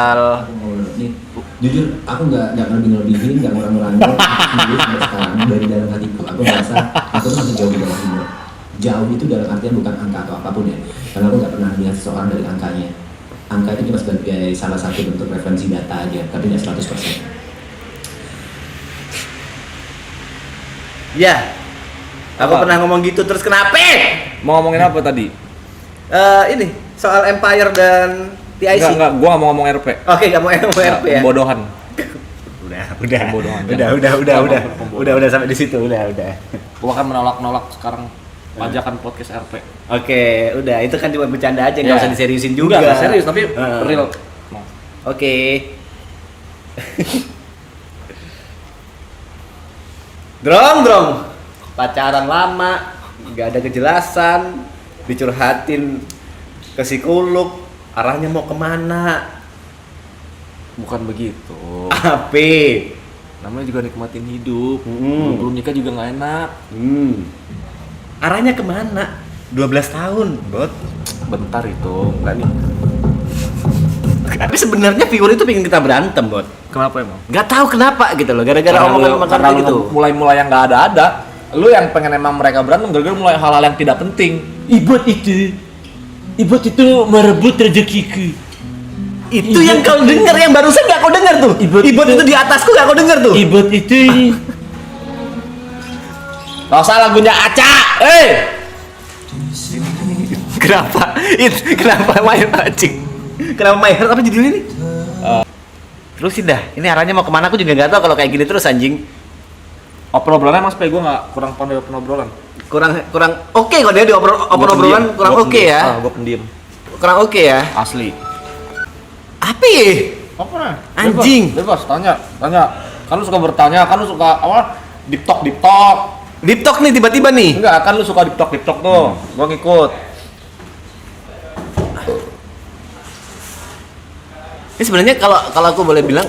soal nih, jujur aku nggak lebih-lebihin, nggak ngurang-ngurangin. Sampai sekarang dari dalam hatiku aku merasa aku tuh masih jauh di bawah umur. Jauh itu dalam artian bukan angka atau apapun ya, karena aku nggak pernah lihat seseorang dari angkanya. Angka itu cuma sebagai salah satu bentuk referensi data aja, tapi nggak 100%. Ya, aku pernah ngomong gitu, terus kenapa? mau ngomongin apa tadi? Ini soal Empire dan TIC. Enggak, gua nggak mau ngomong RP. Oke, nggak mau RP ya. Pembodohan. Udah sampai di situ, udah. Gua kan menolak sekarang pajakan podcast RP. Oke, udah itu kan cuma bercanda aja, nggak usah diseriusin juga. Enggak serius, tapi real. Oke. Drong. Pacaran lama, nggak ada kejelasan, dicurhatin ke psikolog, arahnya mau kemana? Bukan begitu. Apa? Namanya juga nikmatin hidup. Belum nikah juga nggak enak. Arahnya kemana? 12 tahun, Bot. Bentar itu, nggak nih. Tapi sebenarnya viewer itu pengen kita berantem, Bot. Kenapa emang? Gak tahu kenapa gitu loh, gara-gara omongan gitu. Mulai yang nggak ada. Lu yang pengen emang mereka berantem gara-gara mulai hal-hal yang tidak penting. Ibot itu merebut rezekiku. Itu yang kau dengar, yang barusan gak kau dengar tuh. Ibot itu di atasku gak kau dengar tuh. Ibot itu Gak usah lagunya Aca. Kenapa main anjing? Kenapa main apa judulnya ini? Terus sih dah, ini arahnya mau kemana aku juga nggak tahu kalau kayak gini terus anjing. Obrolannya mas gue nggak kurang pandai obrolan. Kurang oke kok dia di obrolan kurang oke ya. Gue pendiam. Kurang oke ya. Asli. Apa ya? Apa nih? Anjing. Bebas, tanya. Kan lu suka bertanya, kan lu suka apa? Deep talk. Deep talk nih tiba-tiba nih. Enggak, kan lu suka deep talk tuh. Gua ngikut. Ini sebenarnya kalau aku boleh bilang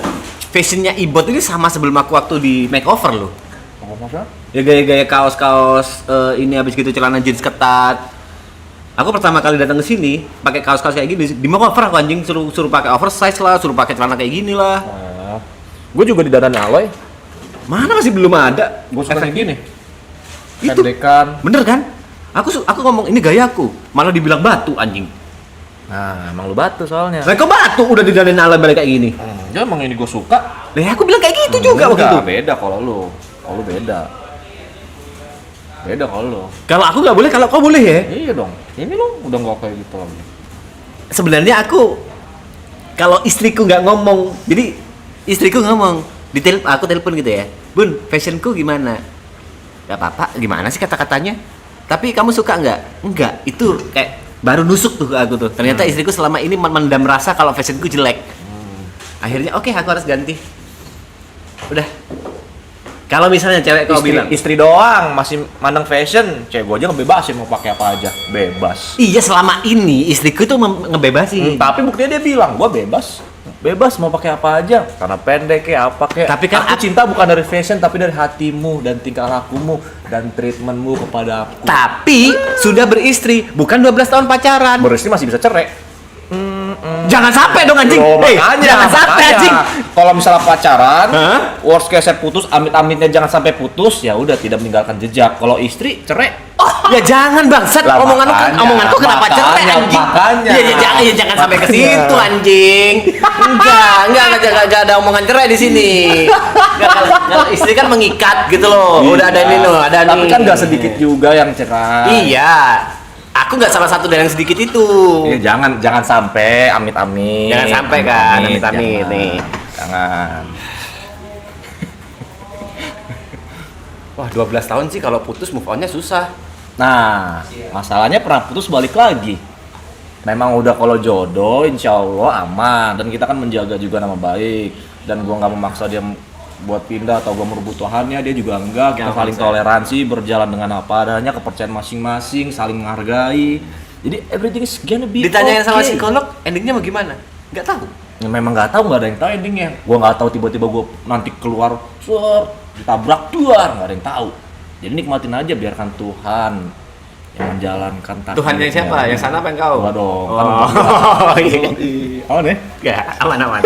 fashionnya Ibot ini sama sebelum aku waktu di makeover loh. Apa maksudnya? Ya gaya-gaya kaos ini habis gitu celana jeans ketat. Aku pertama kali datang ke sini pakai kaos-kaos kayak gini di makeover aku anjing suruh pakai oversize lah, suruh pakai celana kayak gini lah. Gue juga di Dadan Aloy. Mana masih belum ada. Gue suka kayak gini. Itu Pendekan. bener kan? Aku ngomong ini gayaku, malah dibilang batu anjing. Nah, emang lu batu soalnya. Lah kok batu udah didanin ala balik kayak gini. Ya emang ini gue suka. Lah aku bilang kayak gitu juga waktu itu. Beda kalau lu beda. Beda kalau lu. Kalau aku nggak boleh, kalau kau boleh ya? Iya dong. Ini lu udah nggak kayak gitu lagi. Sebenarnya aku kalau istriku nggak ngomong, jadi istriku ngomong, aku telepon gitu ya, Bun, fashionku gimana? Gak apa-apa, gimana sih kata-katanya? Tapi kamu suka nggak? Enggak, itu kayak baru nusuk tuh ke aku tuh. Ternyata istriku selama ini mendam rasa kalau fashionku jelek. Akhirnya oke, aku harus ganti. Udah. Kalau misalnya cewek kau bilang istri doang masih mandang fashion, cewek gua aja ngebebasin mau pakai apa aja, bebas. iya, selama ini istriku tuh ngebebasin. Tapi buktinya dia bilang, gua bebas mau pakai apa aja, karena pendek kayak apa kayak. Tapi kan aku cinta bukan dari fashion tapi dari hatimu dan tingkah lakumu dan treatmentmu kepada aku. Tapi sudah beristri, bukan 12 tahun pacaran. Beristri masih bisa cerai. Jangan sampai dong anjing. Makanya, Jangan sampai anjing. Kalau misalnya pacaran, worst case putus, amit-amitnya jangan sampai putus, ya udah tidak meninggalkan jejak. Kalau istri cerai, Ya jangan bangsat, omonganku kenapa cerai anjing? Makanya. Ya jangan sampai ke situ anjing. Enggak ada omongan cerai di sini. Enggak, istri kan mengikat gitu loh. Udah ada ini loh, ada nih. Tapi kan enggak sedikit juga yang cerai. Iya. Aku nggak salah satu dari yang sedikit itu. Ya, jangan sampai amit-amit. Jangan sampai kan amit-amit nih. Jangan. Wah, 12 tahun sih kalau putus move on-nya susah. Nah, masalahnya pernah putus balik lagi. Memang udah kalau jodoh insya Allah aman. Dan kita kan menjaga juga nama baik. Dan gua nggak memaksa dia buat pindah atau gua merebut tuhannya, dia juga enggak. Kita saling toleransi, berjalan dengan apa adanya, kepercayaan masing-masing, saling menghargai. Jadi everything is gonna be Ditanyain okay. sama psikolog, endingnya mau gimana? Nggak tahu. Ya, memang nggak tahu, nggak ada yang tahu endingnya. Gua nggak tahu tiba-tiba gua nanti keluar ditabrak duar, nggak ada yang tahu. Jadi nikmatin aja, biarkan Tuhan yang menjalankan takdir. Tuhannya siapa? Yang sana apa yang kau? Gua dong. Oh, Kan iya. Aman ya? Ya, aman.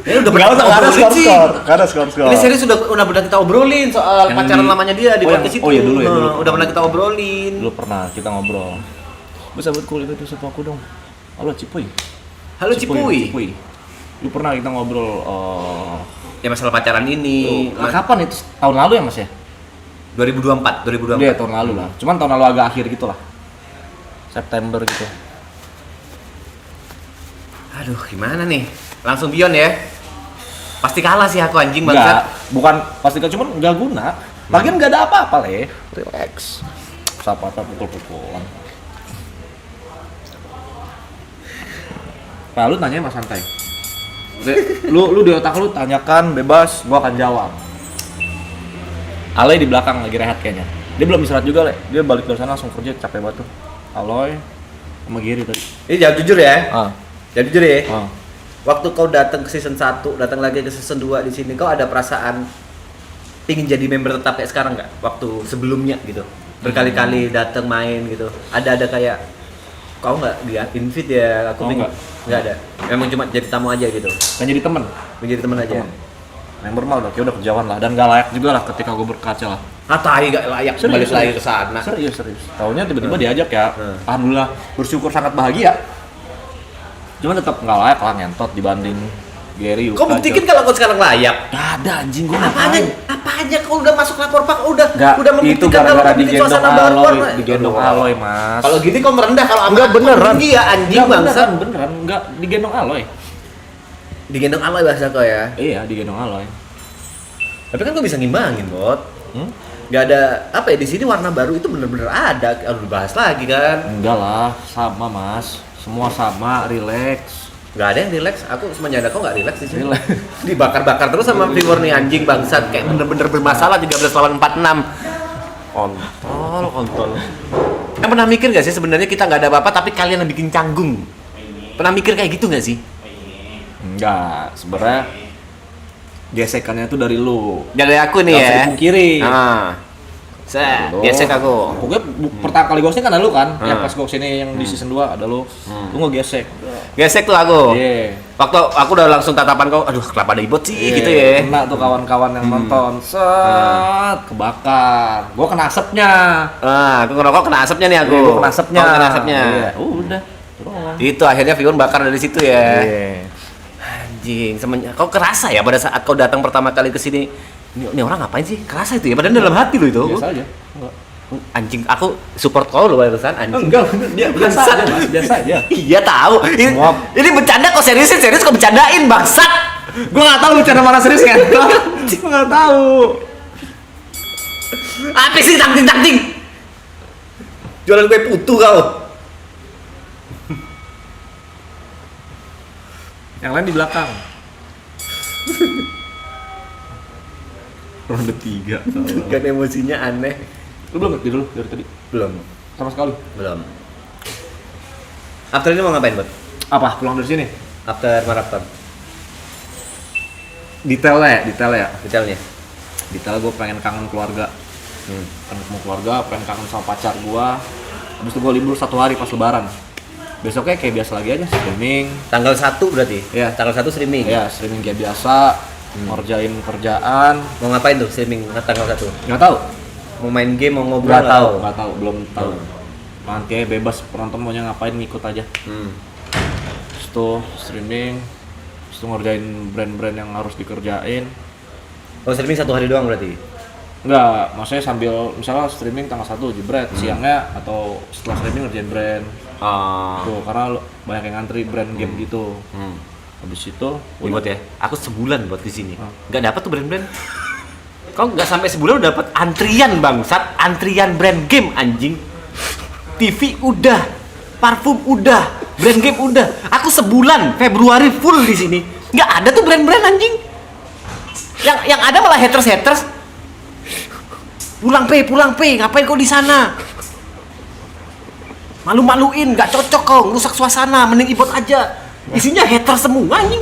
Ini udah Nggak usah, nggak ada obrolin sih. skor. Nggak ada skor. Ini serius udah pernah kita obrolin soal Yang pacaran di- lamanya dia di Oh, yang- podcast itu. oh iya, dulu ya, dulu. Udah pernah kita obrolin. Dulu pernah kita ngobrol. Bisa buat kulit itu sama aku dong. Halo Cipuy. Halo Cipuy. Lu pernah kita ngobrol Ya masalah pacaran ini. kapan itu? Tahun lalu ya Mas ya? 2024. Iya, tahun lalu lah. Cuman tahun lalu agak akhir gitu lah. September gitu. Aduh, gimana nih? Langsung Bion ya. Pasti kalah sih aku anjing Enggak, bangsat. bukan pasti cuman enggak guna. Lagian enggak ada apa-apa, Le. Relax. Sapa-sapa pukul-pukulan. Pak, lu nanya mas santai. Lu di otak lu tanyakan bebas, gua akan jawab. Ale di belakang lagi rehat kayaknya. Dia belum istirahat juga, Le. Dia balik dari sana langsung kerja, capek banget tuh. Aloy sama Giri tadi. Ini jawab jujur ya. Ah. Jawab jujur ya. Ah. Waktu kau datang ke season 1, datang lagi ke season 2 di sini, kau ada perasaan pingin jadi member tetap kayak sekarang nggak? Waktu sebelumnya gitu, berkali-kali datang main gitu. Ada kayak kau nggak dia invite ya? Aku Oh, pingin nggak ada. Memang cuma jadi tamu aja gitu, Kan jadi temen. menjadi teman aja. Temen. Member mah udah kayak udah kejauhan lah dan gak layak juga lah ketika gue berkaca lah. Ngatai gak layak balik lagi ke sana. Serius. Taunya tiba-tiba diajak ya. Hmm. Alhamdulillah bersyukur sangat bahagia. Cuman tetap nggak layak lah ngentot dibanding Gary. Kau buktikan kalau kau sekarang layak. Gak ada anjing gue Apanya kau udah masuk lapor pak, udah Itu membuktikan kalau gara-gara kau bikin digendong suasana baru. Aloy, digendong Aloy mas. Kalau gini kau merendah, kalau Enggak sama aku beneran. tinggi ya anjing Enggak, bangsa. beneran enggak digendong Aloy. Digendong Aloy bahasa kau ya. Iya digendong Aloy. Tapi kan kau bisa ngimbangin, Bot. Hmm? Gak ada apa ya di sini warna baru itu bener-bener ada. Harus bahas lagi kan. Enggak lah, sama mas. Semua sama, relax. Gak ada yang relax. Aku semenjak ada kau gak relax di sini. Relax. Dibakar-bakar terus sama viewer nih anjing bangsat kayak bener-bener bermasalah 13 lawan 46. Kontol. Yang pernah mikir gak sih sebenarnya kita nggak ada apa-apa tapi kalian yang bikin canggung? Pernah mikir kayak gitu gak sih? Enggak, sebenarnya gesekannya tuh dari lu. Dari aku nih Gak ya. usah dipungkiri. Saya Lu. gesek aku. Pokoknya pertama kali ghosting kan ada lu kan? Yang Hmm. pas gue sini yang di season 2 ada lu. Lu ngegesek. Gesek tuh aku. Iya. Waktu aku udah langsung tatapan kau, aduh kenapa ada ibot sih gitu ya. Kena tuh kawan-kawan yang nonton. Set, kebakar. Gua kena asapnya. Aku ngerokok kena asapnya nih aku. Iya, gua kena asapnya. Kau kena asapnya. Iya. Udah. Doang. Itu akhirnya Fion bakar dari situ ya. Iya. Anjing, semenjak kau kerasa ya pada saat kau datang pertama kali ke sini. Ini orang ngapain sih? Kerasa itu ya, padahal dalam hati lo itu. Biasa aja. Enggak. Anjing, aku support kau lo barusan anjing. Enggak, dia biasa Bangsat. aja, Mas. Biasa aja. Iya tahu. Ini, Semua- ini bercanda kok serius kok bercandain bangsat. Gua enggak tahu bicara mana serius kan. Gua enggak tahu. Apa sih takting? Jualan kue putu kau. Yang lain di belakang. Ronde 3. Kan emosinya aneh. Lu belum ngerti dulu dari tadi? Belum. Sama sekali. Belum. After ini mau ngapain, Bot? Apa? Pulang dari sini? After marathon. Detailnya. Detailnya. Detail gue pengen kangen keluarga. Pengen ketemu keluarga, pengen kangen sama pacar gua. Habis itu gua libur 1 hari pas lebaran. Besoknya kayak biasa lagi aja, streaming. Tanggal 1 berarti? Iya. Tanggal 1 streaming? Ya, streaming kayak biasa. Ngerjain kerjaan. Mau ngapain tuh streaming tanggal 1? Nggak tahu. Mau main game, mau ngobrol? Nggak tahu, belum tahu. Nanti aja bebas penonton maunya ngapain ngikut aja. Terus tuh streaming, terus tuh ngerjain brand-brand yang harus dikerjain. Oh streaming 1 hari doang berarti? Enggak, maksudnya sambil misalnya streaming tanggal 1 jebret, siangnya atau setelah streaming ngerjain brand. Tuh, karena banyak yang ngantri brand game gitu. Habis itu Buat ya, aku sebulan buat di sini. Oh. Nggak dapat tuh brand-brand. Kau nggak sampai sebulan udah dapat antrian bangsat, antrian brand game anjing. TV udah, parfum udah, brand game udah. Aku sebulan Februari full di sini. Nggak ada tuh brand-brand anjing. Yang ada malah haters. Pulang P, ngapain kau di sana? Malu-maluin, nggak cocok kau, ngerusak suasana, mending ibot aja. Isinya hater semua anjing.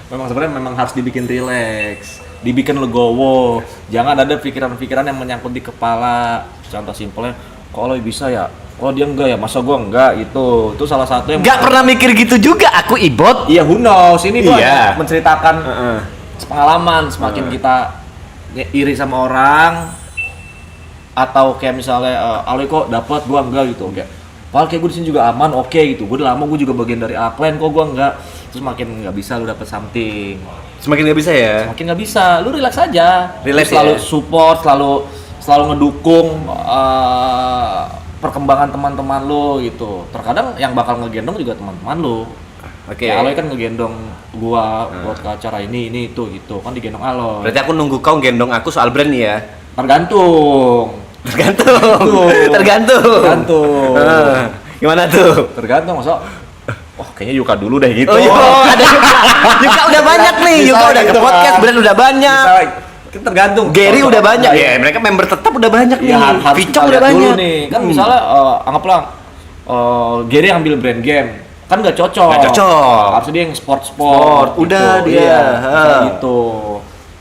memang sebenarnya memang harus dibikin relax. dibikin legowo. Jangan ada pikiran-pikiran yang menyangkut di kepala. Contoh simpelnya, kok Aloy bisa ya? Oh dia enggak ya, masa gua enggak, itu salah satu yang Nggak pernah mikir gitu juga aku Ibot. Iya, who knows, ini gua Iya. menceritakan pengalaman. Semakin kita iri sama orang atau kayak misalnya Aloy kok dapat gua enggak gitu, kayak padahal kayak gue di sini juga aman, oke gitu. Gue udah lama, gue juga bagian dari upline, kok gue enggak. Terus makin nggak bisa lu dapet something, Semakin nggak bisa ya. makin nggak bisa. Lu relax aja, Relax lu selalu ya? support, selalu ngedukung perkembangan teman-teman lu gitu. Terkadang yang bakal ngegendong juga teman-teman lu. Oke. Kayak Aloy kan ngegendong gua buat ke acara ini itu gitu kan, digendong Aloy. Berarti aku nunggu kau gendong aku soal brand nih ya. Tergantung. Tergantung. Gimana tuh? Tergantung, masa kayaknya Yuka dulu deh gitu. Oh iya, ada Yuka. Yuka udah banyak nih. Bisa Yuka udah ke gitu, podcast, Bang. brand udah banyak. Bisa, tergantung. Gary udah banyak. Iya. Ya, mereka member tetap udah banyak nih. Iya, harus Vicong kita udah lihat dulu banyak. nih. Kan misalnya anggaplah Gary ambil brand game, kan nggak cocok. Nggak cocok. Harusnya dia yang sport. Udah gitu. dia. Iya, Ha. bisa gitu.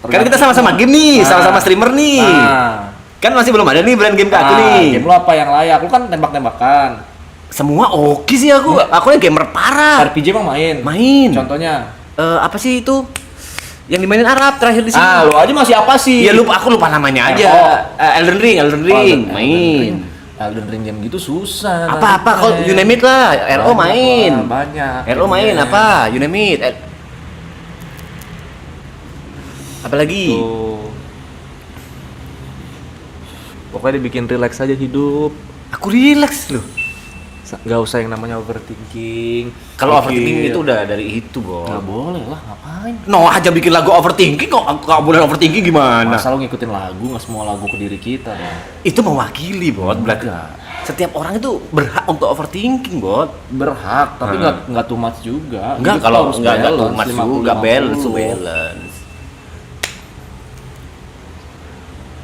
Kan kita sama-sama game nih, sama-sama streamer nih. Nah, Kan masih belum ada nih brand game ke aku nih. game lu apa yang layak? Lu kan tembak-tembakan. Semua oke sih aku. Aku nih gamer parah. RPG emang main. Main. Contohnya. Apa sih itu? Yang dimainin Arab terakhir di sini. Lu aja masih apa sih? Ya aku lupa namanya aja. RO. Elden Ring, main. Elden Ring game gitu susah. Apa kalau you name it lah, RO main. Banyak. RO main apa? You name it. Apalagi? Tuh. Pokoknya dibikin relax aja hidup. Aku relax loh. Nggak usah yang namanya overthinking. Kalau Mikir. overthinking itu udah dari itu, nggak Bro. boleh lah, ngapain? No aja bikin lagu overthinking kok nggak boleh overthinking gimana? Masa lu ngikutin lagu, nggak semua lagu ke diri kita ya. Itu mewakili, Bot. Berarti Enggak. setiap orang itu berhak untuk overthinking, Bot. Berhak, tapi nggak too much juga. Enggak, Hidup kalau harus enggak balance, tuh mas 50-50. juga balance.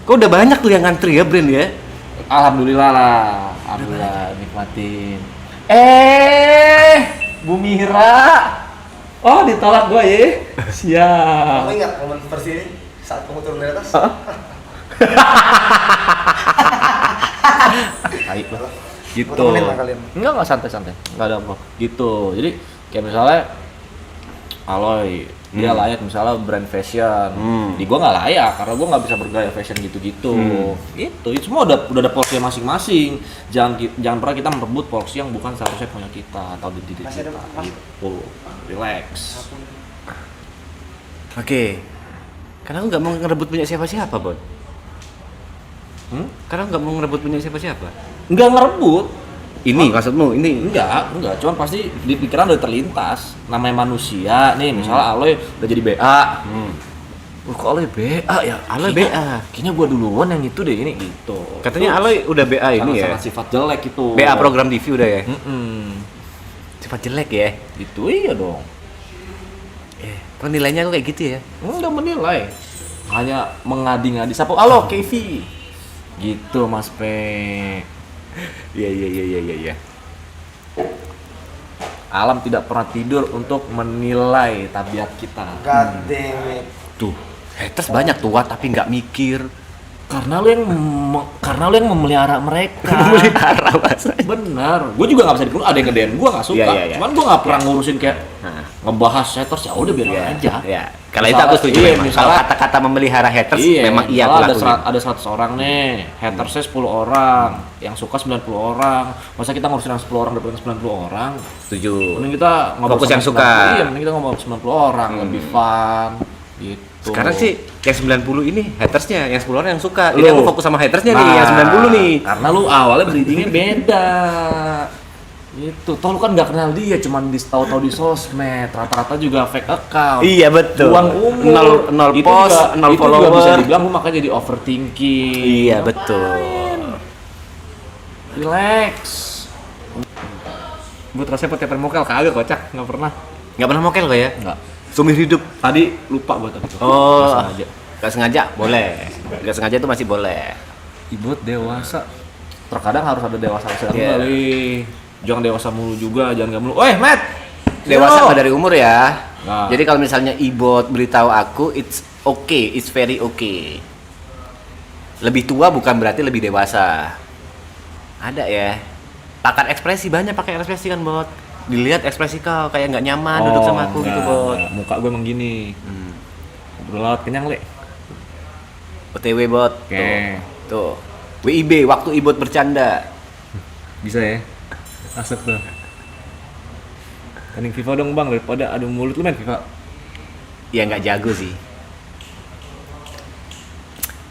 Kok udah banyak tuh yang ngantri ya, Brand ya? Alhamdulillah lah, alhamdulillah nikmatin. Bu Mira. Oh, ditolak gua ya. Siap. Kamu ingat momen versi ini saat kamu turun dari atas? Baik lah. Gitu. Mau temenin lah kalian? Enggak santai-santai. Enggak ada apa. Gitu. Jadi kayak misalnya Aloy, dia layak misalnya brand fashion. Di gua nggak layak karena gua nggak bisa bergaya fashion gitu-gitu. Itu semua udah ada porsi masing-masing. Jangan pernah kita merebut porsi yang bukan seharusnya punya kita atau di diri Masih kita. ada, Mas? Gitu. Relax. Oke. Karena aku nggak mau ngerebut punya siapa-siapa, Bot. Karena aku nggak mau ngerebut punya siapa-siapa. Enggak ngerebut. Ini maksudmu ini? Enggak, cuman pasti di pikiran udah terlintas. Namanya manusia, nih misalnya Aloy udah jadi BA. Kok Aloy BA ya? Aloy Kayaknya- BA. Kayaknya gua duluan yang itu deh, ini gitu. Katanya Aloy udah BA ini ya. Sangat sifat jelek itu. BA program TV udah ya. Sifat jelek ya. Itu iya dong. Kok nilainya aku kayak gitu ya? Enggak menilai. Hanya mengadi-ngadi sapu. Halo, Kevi. Gitu, Mas Pe. Iya. Alam tidak pernah tidur untuk menilai tabiat kita. God damn it. Tuh, haters banyak tua tapi nggak mikir. Karena lu yang memelihara mereka. Memelihara bahasa. Bener, gue juga nggak bisa dikeluar. Ada yang nge-DM gue nggak suka. Iya. Cuman gue nggak pernah ngurusin kayak ngebahas haters, ya udah biar aja. Ya, kalau itu aku setuju. Iya, Memang. Kalau misalnya- kata-kata memelihara haters memang iya misalnya aku lakuin. ada 100 orang nih, hatersnya 10 orang, yang suka 90 orang. Masa kita ngurusin yang 10 orang daripada 90 orang? Setuju. Mending kita ngobrol Fokus sama yang suka. 90, iya, mending kita ngobrol 90 orang, lebih fun gitu. Sekarang sih yang 90 ini hatersnya, yang 10 orang yang suka. Jadi Loh. aku fokus sama hatersnya nih, yang 90 nih. Karena lu awalnya breedingnya beda. Gitu. Toh lu kan nggak kenal dia, cuman tahu-tahu di sosmed. Rata-rata juga fake account. Iya betul. Buang umur. Nol Itu post, juga- nol itu follower. juga bisa dibilang lu makanya jadi overthinking. Iya betul. Relax. Buat rasanya pakai permokel kagak kocak, nggak pernah. Nggak pernah mokel kok ya? Nggak. Sumir hidup. Tadi lupa buat itu. Oh, Nggak sengaja. nggak sengaja boleh. Nggak sengaja itu masih boleh. Ibut dewasa. Terkadang harus ada dewasa sedang Iya. kali. Jangan dewasa mulu juga, jangan nggak mulu. Matt. Dewasa Yo. nggak dari umur ya. Nah. Jadi kalau misalnya Ibot beritahu aku, oke, it's very okay. Lebih tua bukan berarti lebih dewasa. Ada ya. Pakai ekspresi, banyak pakai ekspresi kan, Bot. Dilihat ekspresi kau kayak nggak nyaman duduk sama aku gitu, Bot. Muka gue emang gini. Ngobrol kenyang, Le. OTW, Bot. Oke. Tuh. WIB, waktu Ibot bercanda. Bisa ya? Asik tuh. Tanding FIFA dong, Bang, daripada adu mulut lu main FIFA. Ya nggak jago sih.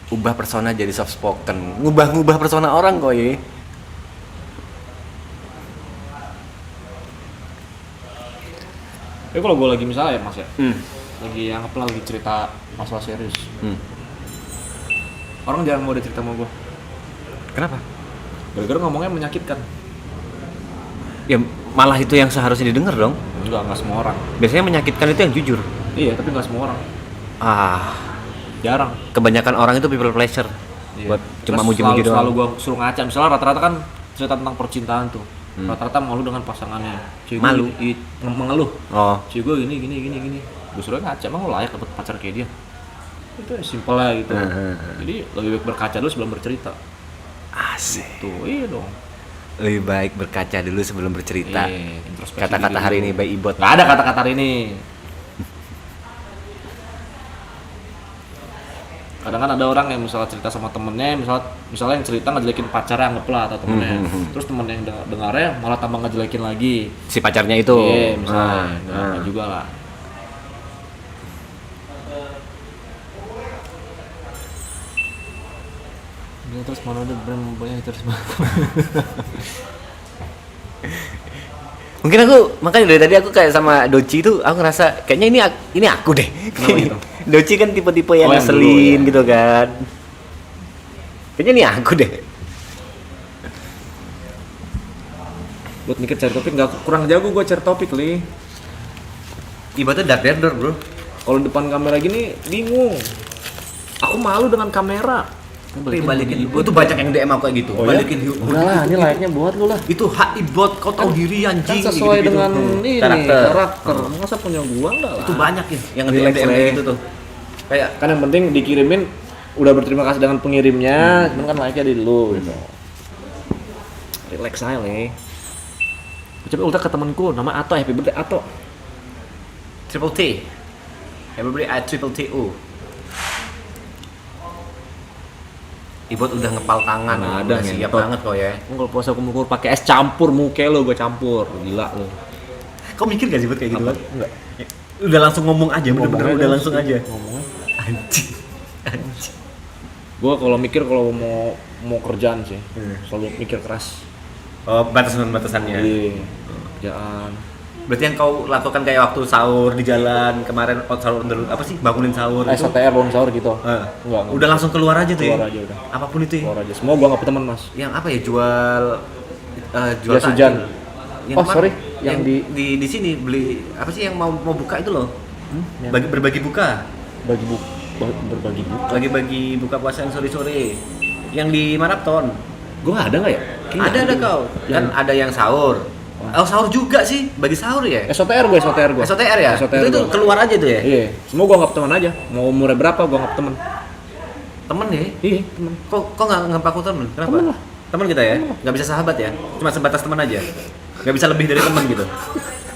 Ubah persona jadi soft spoken. Ngubah-ngubah persona orang kok ya. Tapi kalau gue lagi misalnya ya, Mas ya. Hmm. Lagi yang apa lagi cerita masalah serius. Hmm. Orang jarang mau ada cerita sama gue. Kenapa? Gara-gara ngomongnya menyakitkan. Ya malah itu yang seharusnya didengar dong. Enggak semua orang. Biasanya menyakitkan itu yang jujur. Iya, tapi enggak semua orang. Jarang. Kebanyakan orang itu people pleasure. Iya. Buat cuma Terus muji-muji doang. Selalu gue suruh ngaca. Misalnya rata-rata kan cerita tentang percintaan tuh. Rata-rata malu dengan pasangannya. Cewek gue Malu? mengeluh. Oh. Cewek gue gini. Gue suruh ngaca, emang lo layak dapet pacar kayak dia? Itu ya simpel lah gitu. Jadi lebih baik berkaca dulu sebelum bercerita. Asik. Tuh, iya dong. Lebih baik berkaca dulu sebelum bercerita. Iya, introspeksi Kata-kata diri hari dulu. ini by Ibot. Nggak ada kata-kata hari ini. Kadang kan ada orang yang misalnya cerita sama temennya, misalnya yang cerita ngejelekin pacarnya anggaplah atau temennya. Terus temen yang dengarnya malah tambah ngejelekin lagi. Si pacarnya itu. Iya, misalnya. Nggak juga lah. Ya, terus mana ada brand banyak terus. Mungkin aku makanya dari tadi aku kayak sama Doci itu aku ngerasa kayaknya ini aku deh. Kenapa gitu? Doci kan tipe-tipe yang Oh, yang ngeselin dulu, ya. gitu kan. Kayaknya ini aku deh. Buat mikir cari topik nggak kurang jago gue cari topik li. Ibaratnya dar bro. Kalau depan kamera gini bingung. Aku malu dengan kamera. Balikin itu banyak yang DM aku kayak gitu. Oh, ya? Balikin Udah lah, ini layaknya buat lu lah. itu hak Ibot, kau tahu diri Kan anjing. sesuai gitu-gitu. dengan ini karakter. Masa punya gua enggak lah. Itu banyak ya yang Relax, DM kayak Le. gitu tuh. Kayak Kan yang penting dikirimin udah berterima kasih dengan pengirimnya, cuman kan like-nya di lu gitu. Relax aja, Le. Coba ulta ke temenku, nama Ato, happy birthday Ato. Triple T. Everybody at Triple TO. Ibot udah ngepal tangan, Mana udah ada, siap ngentot. banget kok ya. Kalau puasa kumur pakai es campur muke lo, gua campur. Gila lo. Kau mikir gak sih Ibot kayak gitu? Apa? Bot? Enggak. Udah langsung ngomong aja, bener-bener udah langsung aja. Ngomongnya. Anjing. Gua kalau mikir kalau mau kerjaan sih, selalu mikir keras. Oh, batasan-batasannya. Iya. Kerjaan. Berarti yang kau lakukan kayak waktu sahur di jalan kemarin, sahur dulu apa sih? Bangunin sahur itu. SOTR bangun sahur gitu. Enggak. Udah langsung keluar aja tuh Keluar ya. aja udah. Apapun itu ya. Keluar aja. Semua gua enggak teman, Mas. Yang apa ya? Jual Jas hujan. Yang Oh, kemarin- sorry. Yang Yang di sini beli apa sih yang mau buka itu loh? Yang Berbagi buka. berbagi buku. Bagi-bagi buka puasa yang sore-sore. Yang di maraton. Gua ada enggak ya? Ada kau. Kan ada yang sahur. Oh, sahur juga sih. Bagi sahur ya. SOTR gua. SOTR ya? SOTR itu gua. keluar aja tuh ya? Iya. Semua gua anggap teman aja. Mau umurnya berapa gua anggap teman. Temen ya? Iya, teman. Kok nggak nganggap aku temen? Kenapa? Temen lah. Temen kita ya? Nggak bisa sahabat ya? Cuma sebatas teman aja? Nggak bisa lebih dari teman gitu?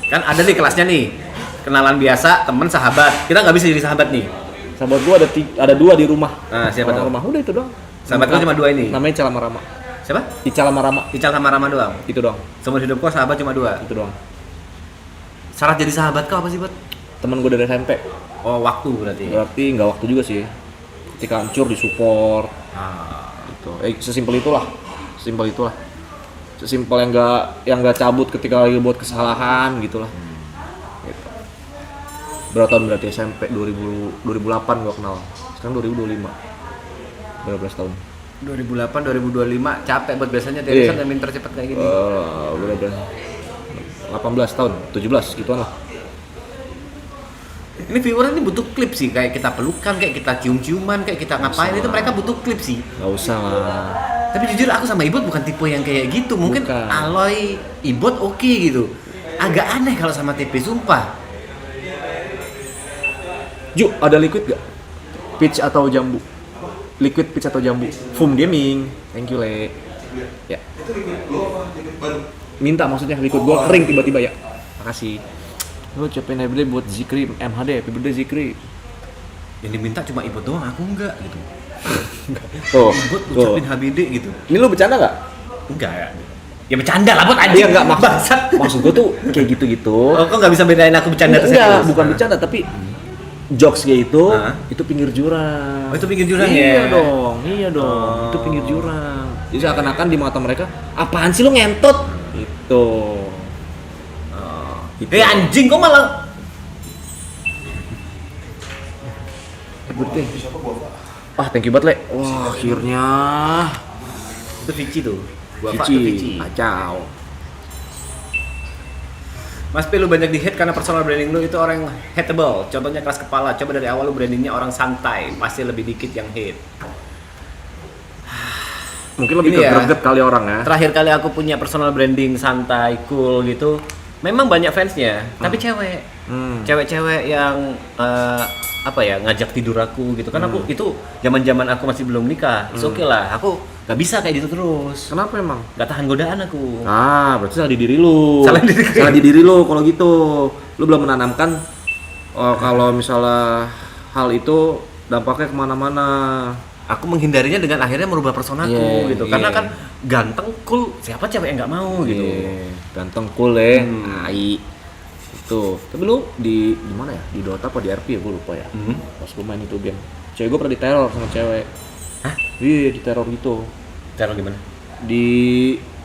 Kan ada nih kelasnya nih. Kenalan biasa, temen, sahabat. Kita nggak bisa jadi sahabat nih. Sahabat gua ada dua di rumah. Nah, siapa Orang tuh? rumah. Udah itu doang. Sahabat gua cuma dua ini. Namanya Ical sama Rama. Siapa? Ical sama Rama. Ical sama Rama doang. Itu doang. Seumur hidup kau sahabat cuma dua. Itu doang. Syarat jadi sahabat kau apa sih, Bot? Teman gua dari SMP. Oh, waktu berarti. Berarti nggak waktu juga sih. Ketika hancur disupport. Ah. Gitu. Sesimpel itulah. Sesimpel yang nggak cabut ketika lagi buat kesalahan gitulah. Gitu. Berapa tahun berarti SMP 2008 gua kenal. Sekarang 2025. Berapa belas tahun? 2008, 2025 capek buat biasanya tiap Iya. bisa nggak minta cepet kayak gini. Berapa? 18 tahun, 17 gituan lah. Ini viewer ini butuh klip sih, kayak kita pelukan, kayak kita cium-ciuman, kayak kita ngapain itu mereka butuh klip sih. Nggak usah lah. Tapi jujur aku sama Ibot bukan tipe yang kayak gitu. Mungkin Bukan. Aloy, Ibot oke gitu. Agak aneh kalau sama TP, sumpah. Ju, ada liquid gak? Peach atau jambu? Liquid peach atau jambu? Foam gaming. Thank you, Le. Ya. Minta maksudnya liquid gua kering tiba-tiba ya. Makasih. Lu ucapin happy birthday buat Zikri MHD, happy birthday Zikri. Yang diminta cuma Ibot doang, aku enggak gitu. Tuh, Ibot tuh. ucapin HBD gitu. Ini lu bercanda nggak? Enggak ya. Ya bercanda lah buat anjing. Dia nggak Bangsat. maksud gua tuh kayak gitu-gitu. Oh, kok nggak bisa bedain aku bercanda atau Enggak, serius? bukan bercanda tapi jokes kayak itu, Hah? itu pinggir jurang. Oh, itu pinggir jurang iya ya? dong, iya dong. Itu pinggir jurang. Jadi seakan-akan di mata mereka, apaan sih lu ngentot? Itu. Gitu. Anjing kok malah Birthday. Ah, thank you banget, Le. Wah, akhirnya. itu Vici tuh. Bapak tuh Cici, kacau. Mas P, lu banyak di hate karena personal branding lu itu orang yang hateable. Contohnya keras kepala. Coba dari awal lu brandingnya orang santai, pasti lebih dikit yang hate. Mungkin lebih Ini ya. greget kali orang ya. Terakhir kali aku punya personal branding santai, cool gitu. Memang banyak fansnya, tapi cewek. Cewek-cewek yang apa ya, ngajak tidur aku gitu. Kan aku itu zaman-zaman aku masih belum nikah. Oke lah, aku nggak bisa kayak gitu terus. Kenapa emang? Nggak tahan godaan aku. Ah, berarti salah di diri lu. Salah di diri. Salah di diri lu kalau gitu. Lu belum menanamkan kalau misalnya hal itu dampaknya kemana-mana. Aku menghindarinya dengan akhirnya merubah personaku Yeah, gitu. Karena yeah. kan ganteng, cool, siapa cewek yang nggak mau gitu. Iya, ganteng cool ya. Tai. Itu. Tapi lu di mana ya? Di Dota apa di RP ya? Gue lupa ya. Pas lu main itu game. Cewek gue pernah diteror sama cewek. Hah? Iya, diteror gitu. Cara gimana? Di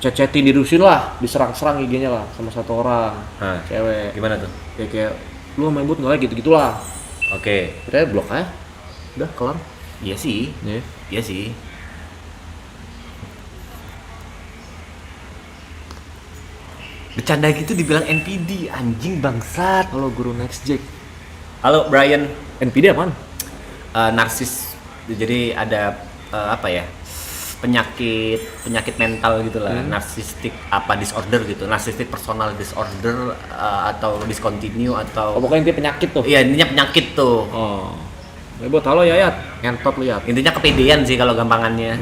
cecetin, dirusin lah, diserang-serang IG-nya lah sama satu orang. Hah. Cewek. Gimana tuh? Kayak lu main bot nggak gitu-gitulah. Oke. Kita blok aja. Udah kelar. Iya sih. Iya. Iya sih. Bercanda gitu dibilang NPD, anjing bangsat. Halo guru Next Jack. Halo Brian. NPD apaan? Narsis. Jadi ada apa ya? Penyakit mental gitu lah, narcissistic apa disorder gitu, narcissistic personal disorder atau discontinue atau Oh, pokoknya intinya penyakit tuh. iya intinya penyakit tuh. Oh. Bebot, halo Yayat. Ngentot lihat. Intinya kepedean sih kalau gampangannya.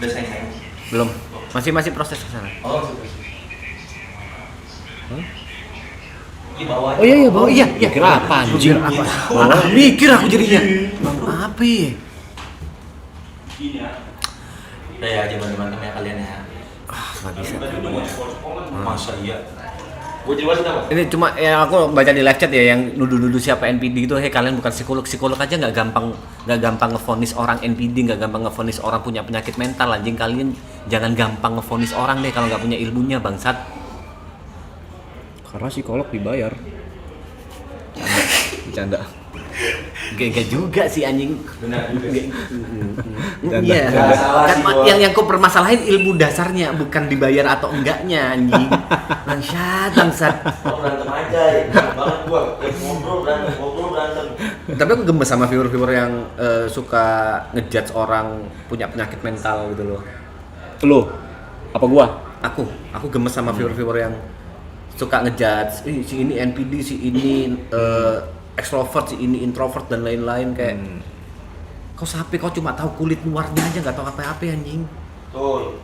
Udah sayang. Belum. Masih proses ke sana. Oh, di bawah. Oh iya iya, Oh iya, iya. Kira apa anjing? Mikir aku jadinya. Apa ya? Udah ya, zaman-zaman ya kalian ya. Nggak bisa. Masa iya? Gue jadi apa? Ini cuma yang aku baca di live chat ya yang nuduh-nuduh siapa NPD gitu, hey kalian bukan psikolog aja nggak gampang ngevonis orang NPD, nggak gampang ngevonis orang punya penyakit mental, anjing kalian jangan gampang ngevonis orang deh kalau nggak punya ilmunya bangsat. Karena psikolog dibayar. Bercanda. Gak juga sih anjing. Benar juga. Iya. Kan yang ku permasalahin ilmu dasarnya bukan dibayar atau enggaknya anjing. Bangsat. Kalau berantem aja, ya. Banget gua. Ngobrol berantem. Tapi aku gemes sama viewer-viewer yang suka ngejudge orang punya penyakit mental gitu loh. Lu? Apa gua? Aku gemes sama viewer-viewer yang suka ngejudge, si ini NPD, si ini extrovert, si ini introvert dan lain-lain kayak kau sapi, kau cuma tahu kulit luarnya aja nggak tahu apa-apa anjing. Betul.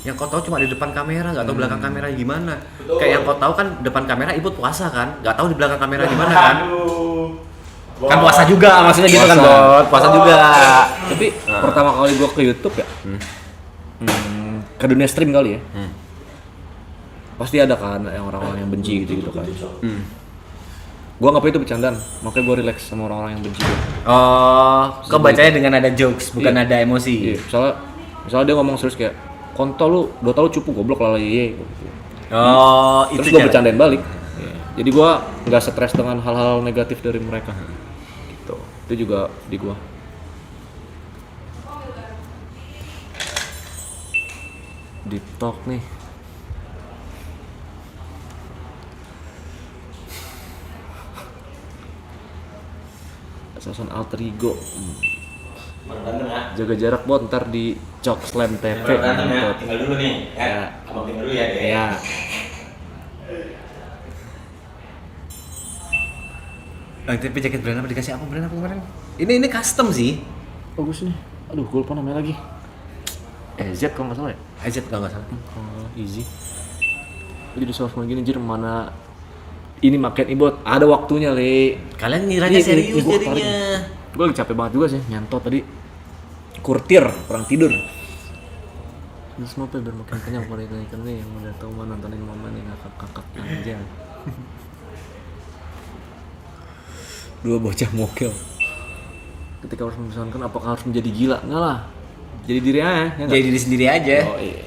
Yang kau tahu cuma di depan kamera, nggak tahu belakang kamera gimana. Betul. Kayak yang kau tahu kan depan kamera ibu puasa kan, nggak tahu di belakang kamera gimana kan. Kan puasa juga maksudnya gitu kan, Bot. Puasa juga. Tapi pertama kali gua ke YouTube ya. Ke dunia stream kali ya. Pasti ada kan yang orang-orang yang benci gitu kan. Gua nggak itu bercandaan, makanya gua relax sama orang-orang yang benci. Oh, kau bacanya dengan ada jokes, bukan Iya. ada emosi. Iya, misalnya dia ngomong serius kayak kontol lu, Dota lu cupu goblok lala ye. Oh, Terus itu gua cara. bercandain balik. Iya. Jadi gua nggak stres dengan hal-hal negatif dari mereka. Gitu. Itu juga di gua. Deep talk nih. Asasan alter ego. Berantem ya. Jaga jarak bot, ntar di Cok Slam TV. Berantem ya. Mantap. Tinggal dulu nih. Ya. Abang tinggal dulu ya, deh. Ya. Tapi jaket brand apa dikasih apa brand apa kemarin? Ini custom sih. Bagus nih. Aduh, gue lupa namanya lagi. EZ kalau nggak salah ya. EZ kalau nggak salah. Easy. Jadi soft gini anjir mana ini makin ibot ada waktunya le. Kalian ngiranya serius gua jadinya. Gue lagi capek banget juga sih nyantot tadi. Kurtir, kurang tidur. Ini semua biar makin kenyang kalau ikan nih yang udah tahu mana nontonin mama nih ngakak-kakak anjing. Dua bocah mokel. Ketika harus memisahkan apakah harus menjadi gila? Enggak lah. Jadi diri aja. Ya nggak? Jadi diri sendiri aja. Oh iya.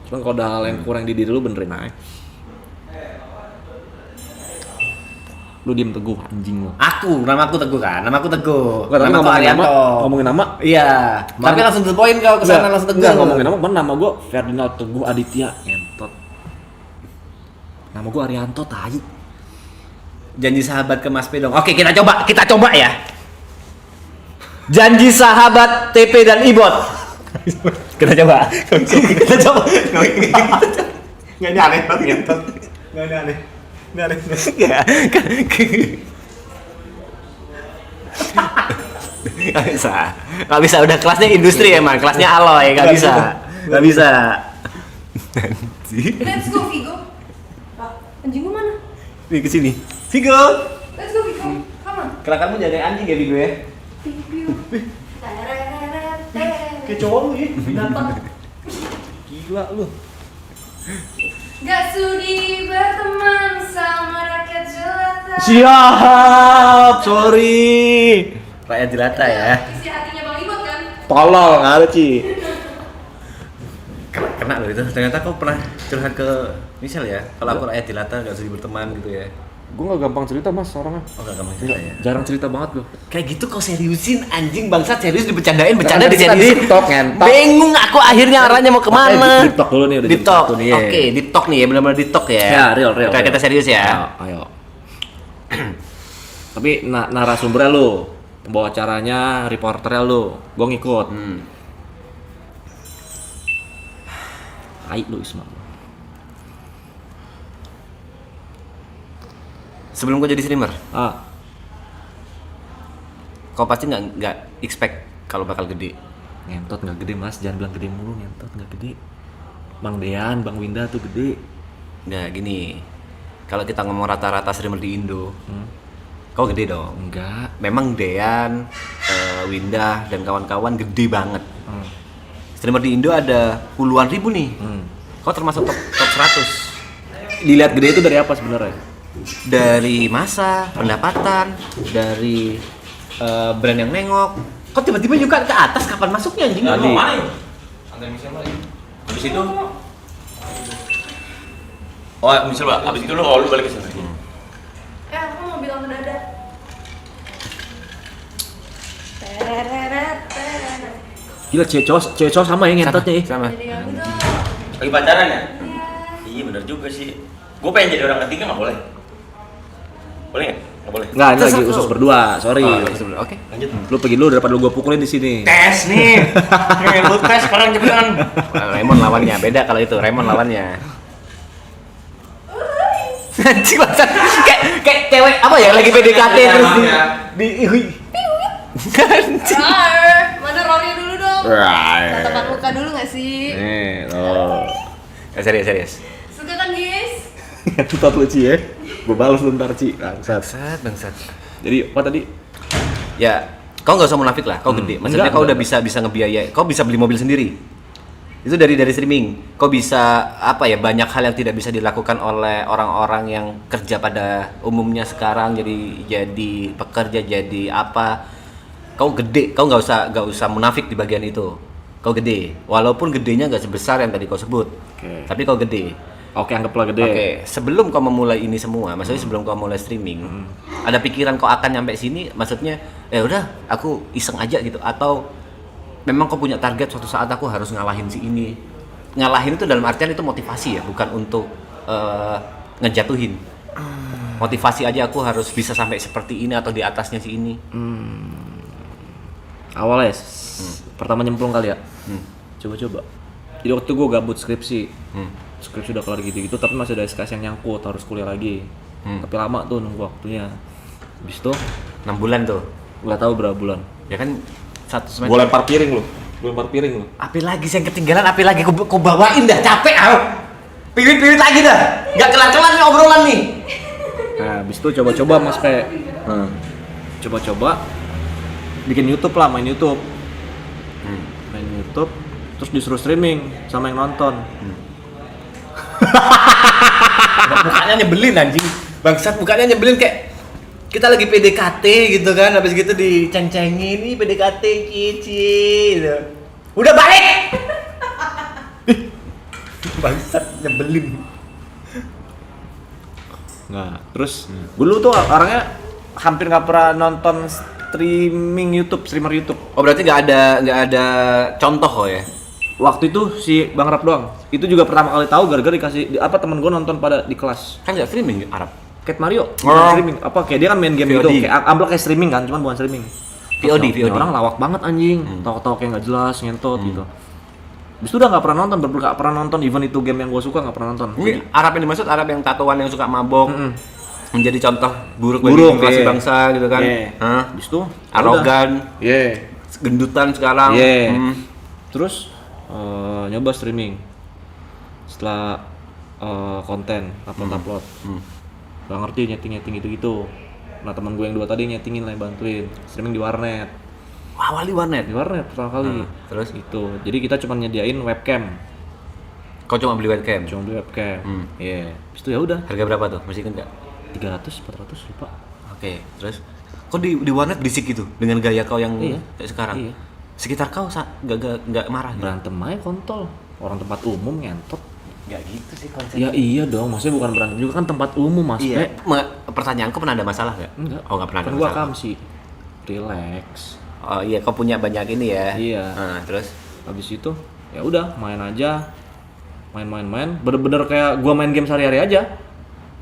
Cuman kalau ada hal yang kurang di diri lu benerin aja. Lu diem teguh anjing lu. Nama aku Teguh kan? Nama aku Teguh. Enggak, tapi Nama aku ngomongin nama, Arianto. ngomongin nama. Iya. Tapi langsung to the point kau kesana langsung Teguh. Enggak ngomongin nama, mana nama gua Ferdinand Teguh Aditya ngentot. Nama gua Arianto tai. Janji sahabat ke Mas P dong. Oke, kita coba ya. Janji sahabat TP dan Ibot. Kita coba. Kita coba. Nggak nyale banget ngentot. Nggak nyale. Nggak bisa, udah kelasnya industri emang, kelasnya alloy, nggak bisa. Let's go Vigo. Anjing gua mana? Nih kesini, Vigo. Let's go Vigo. Come on. Kelakanmu jaga anjing ya Vigo ya? Vigo. Kayak cowok lu ya, binatang. Gila lu. Gak sudi berteman sama rakyat jelata. Siap, sorry. Rakyat jelata ya. Isi hatinya Bang Ibot kan? Tolol, nggak ada Ci. Kena loh itu. Ternyata kau pernah curhat ke Michelle ya. Kalau aku rakyat jelata nggak sudi berteman gitu ya. Gua nggak gampang cerita mas orangnya. Oh nggak gampang cerita ya. Jarang cerita banget gua. Kayak gitu kau seriusin anjing bangsat, serius dibercandain, bercanda Kita diseriusin. deep talk, ngentot. Bingung aku akhirnya arahnya mau Makanya kemana. deep talk dulu nih, udah Deep jam talk. satu nih, ya. Oke, deep talk nih ya, benar-benar deep talk ya. Ya, real. Oke, kita serius ya. Ayo. Tapi narasumbernya lu, pembawa acaranya, reporternya lu, gua ngikut. Hai lu Isma. Sebelum kau jadi streamer, Ah, kau pasti nggak expect kalau bakal gede. ngentot nggak gede mas, jangan bilang gede mulu, ngentot nggak gede. Bang Dean, Bang Winda tuh gede. Nah gini, kalau kita ngomong rata-rata streamer di Indo, kau gede dong. Enggak. Memang Dean, Winda dan kawan-kawan gede banget. Streamer di Indo ada puluhan ribu nih. Kau termasuk top 100. Dilihat gede itu dari apa sebenarnya? Dari masa, pendapatan, dari brand yang nengok. Kok tiba-tiba juga ke atas, kapan masuknya anjing? Tadi. Habis itu oh misalnya habis itu lu balik ke sana. Aku mau bilang ke Dada. Gila cewek cowok sama ya ngentotnya ya. Sama. Jadi kamu dong. Lagi pacaran ya? Iya. Iya bener juga sih. Gue pengen jadi orang ketiga nggak boleh. Boleh nggak? Nggak boleh. Enggak, ini lagi Terserah usus lu. berdua, sorry. Oke. Lanjut. Lu pergi dulu daripada lu gua pukulin di sini. Tes nih. Lu tes sekarang cepetan. Raymond lawannya, beda kalau itu. Raymond lawannya. Anjing banget. Kayak cewek apa ya lagi PDKT terus di Anjing. Mana Rory dulu dong? Right. Tatapan muka dulu gak sih? Nih, tuh. Serius. Suka kan guys? Tutat lu Ci ya. Gua balas lu ntar Ci. Bangsat. Jadi apa tadi? Ya, kau nggak usah munafik lah, kau gede. Maksudnya Enggak, kau udah enggak. bisa ngebiayai, kau bisa beli mobil sendiri. Itu dari streaming. Kau bisa apa ya, banyak hal yang tidak bisa dilakukan oleh orang-orang yang kerja pada umumnya sekarang, jadi pekerja, jadi apa. Kau gede, kau nggak usah munafik di bagian itu. Kau gede, walaupun gedenya nggak sebesar yang tadi kau sebut. Oke. Tapi kau gede. Oke, anggaplah gede. Oke, sebelum kau memulai ini semua, maksudnya sebelum kau mulai streaming, ada pikiran kau akan nyampe sini, maksudnya, udah, aku iseng aja gitu, atau memang kau punya target suatu saat aku harus ngalahin si ini. Ngalahin itu dalam artian itu motivasi ya, bukan untuk ngejatuhin. Motivasi aja aku harus bisa sampai seperti ini atau di atasnya si ini. Awalnya pertama nyemplung kali ya. Coba-coba. Jadi waktu gue gabut skripsi. Skripsi udah kelar gitu-gitu tapi masih ada SKS yang nyangkut, harus kuliah lagi. Tapi lama tuh nunggu waktunya. Habis itu 6 bulan tuh. nggak tahu berapa bulan. Ya kan satu semester. Gue lempar piring lu. Gue lempar piring lu. Api lagi sih yang ketinggalan, api lagi ku bawain dah, capek aku. Piwit-piwit lagi dah. Enggak kelar-kelar nih obrolan nih. Nah, habis itu coba-coba Mas Pe. Coba-coba bikin YouTube lah, main YouTube. Main YouTube, terus disuruh streaming sama yang nonton. Mukanya nyebelin anjing. Bangsat mukanya nyebelin kayak kita lagi PDKT gitu kan, habis gitu diceng-cengin nih PDKT cici gitu. Udah balik. Bangsat nyebelin. Nggak, terus dulu tuh orangnya hampir nggak pernah nonton streamer YouTube. Oh berarti nggak ada contoh ya? Waktu itu si Bang Rap doang. Itu juga pertama kali tahu gara-gara dikasih teman gue nonton pada di kelas. Kan nggak streaming Arab. Cat Mario, Oh. bukan streaming. Apa kayak dia kan main game VOD. gitu, kayak amplop kayak streaming kan, cuman bukan streaming. VOD. Orang lawak banget anjing, tahu-tahu kayak nggak jelas, ngentot gitu. Habis itu udah nggak pernah nonton, bener nggak pernah nonton even itu game yang gue suka nggak pernah nonton. Ini Arab yang dimaksud Arab yang tatoan yang suka mabok. Menjadi contoh buruk bagi Buruk, generasi iya. bangsa gitu kan. Iya. Hah? Habis itu Arogan, yeah. gendutan sekarang. Yeah. Terus nyoba streaming. Setelah konten upload. Gak ngerti nyeting gitu-gitu. Nah teman gue yang 2 tadi nyetingin lah, bantuin streaming di warnet. Awal di warnet. Di warnet pertama kali. Terus Gitu. Jadi kita cuma nyediain webcam. kau cuma beli webcam. Cuma beli webcam. Iya. Habis itu ya udah. Harga berapa tuh? Masih ingat nggak? 300, 400 lupa. Oke, terus kok di warnet berisik gitu dengan gaya kau yang Iya. kayak sekarang? Iya. Sekitar kau nggak marah gitu? Berantem aja kontol. Orang tempat umum ngentot. Nggak gitu sih konsepnya. Ya iya dong, maksudnya bukan berantem juga kan tempat umum Mas. Iya. Pertanyaanku pernah ada masalah nggak? Enggak. Oh nggak pernah ada Kan gua masalah. kam sih. Relax. Oh iya, kau punya banyak ini ya? Iya. Nah, terus? Habis itu ya udah main aja. Main. Bener-bener kayak gua main game sehari-hari aja.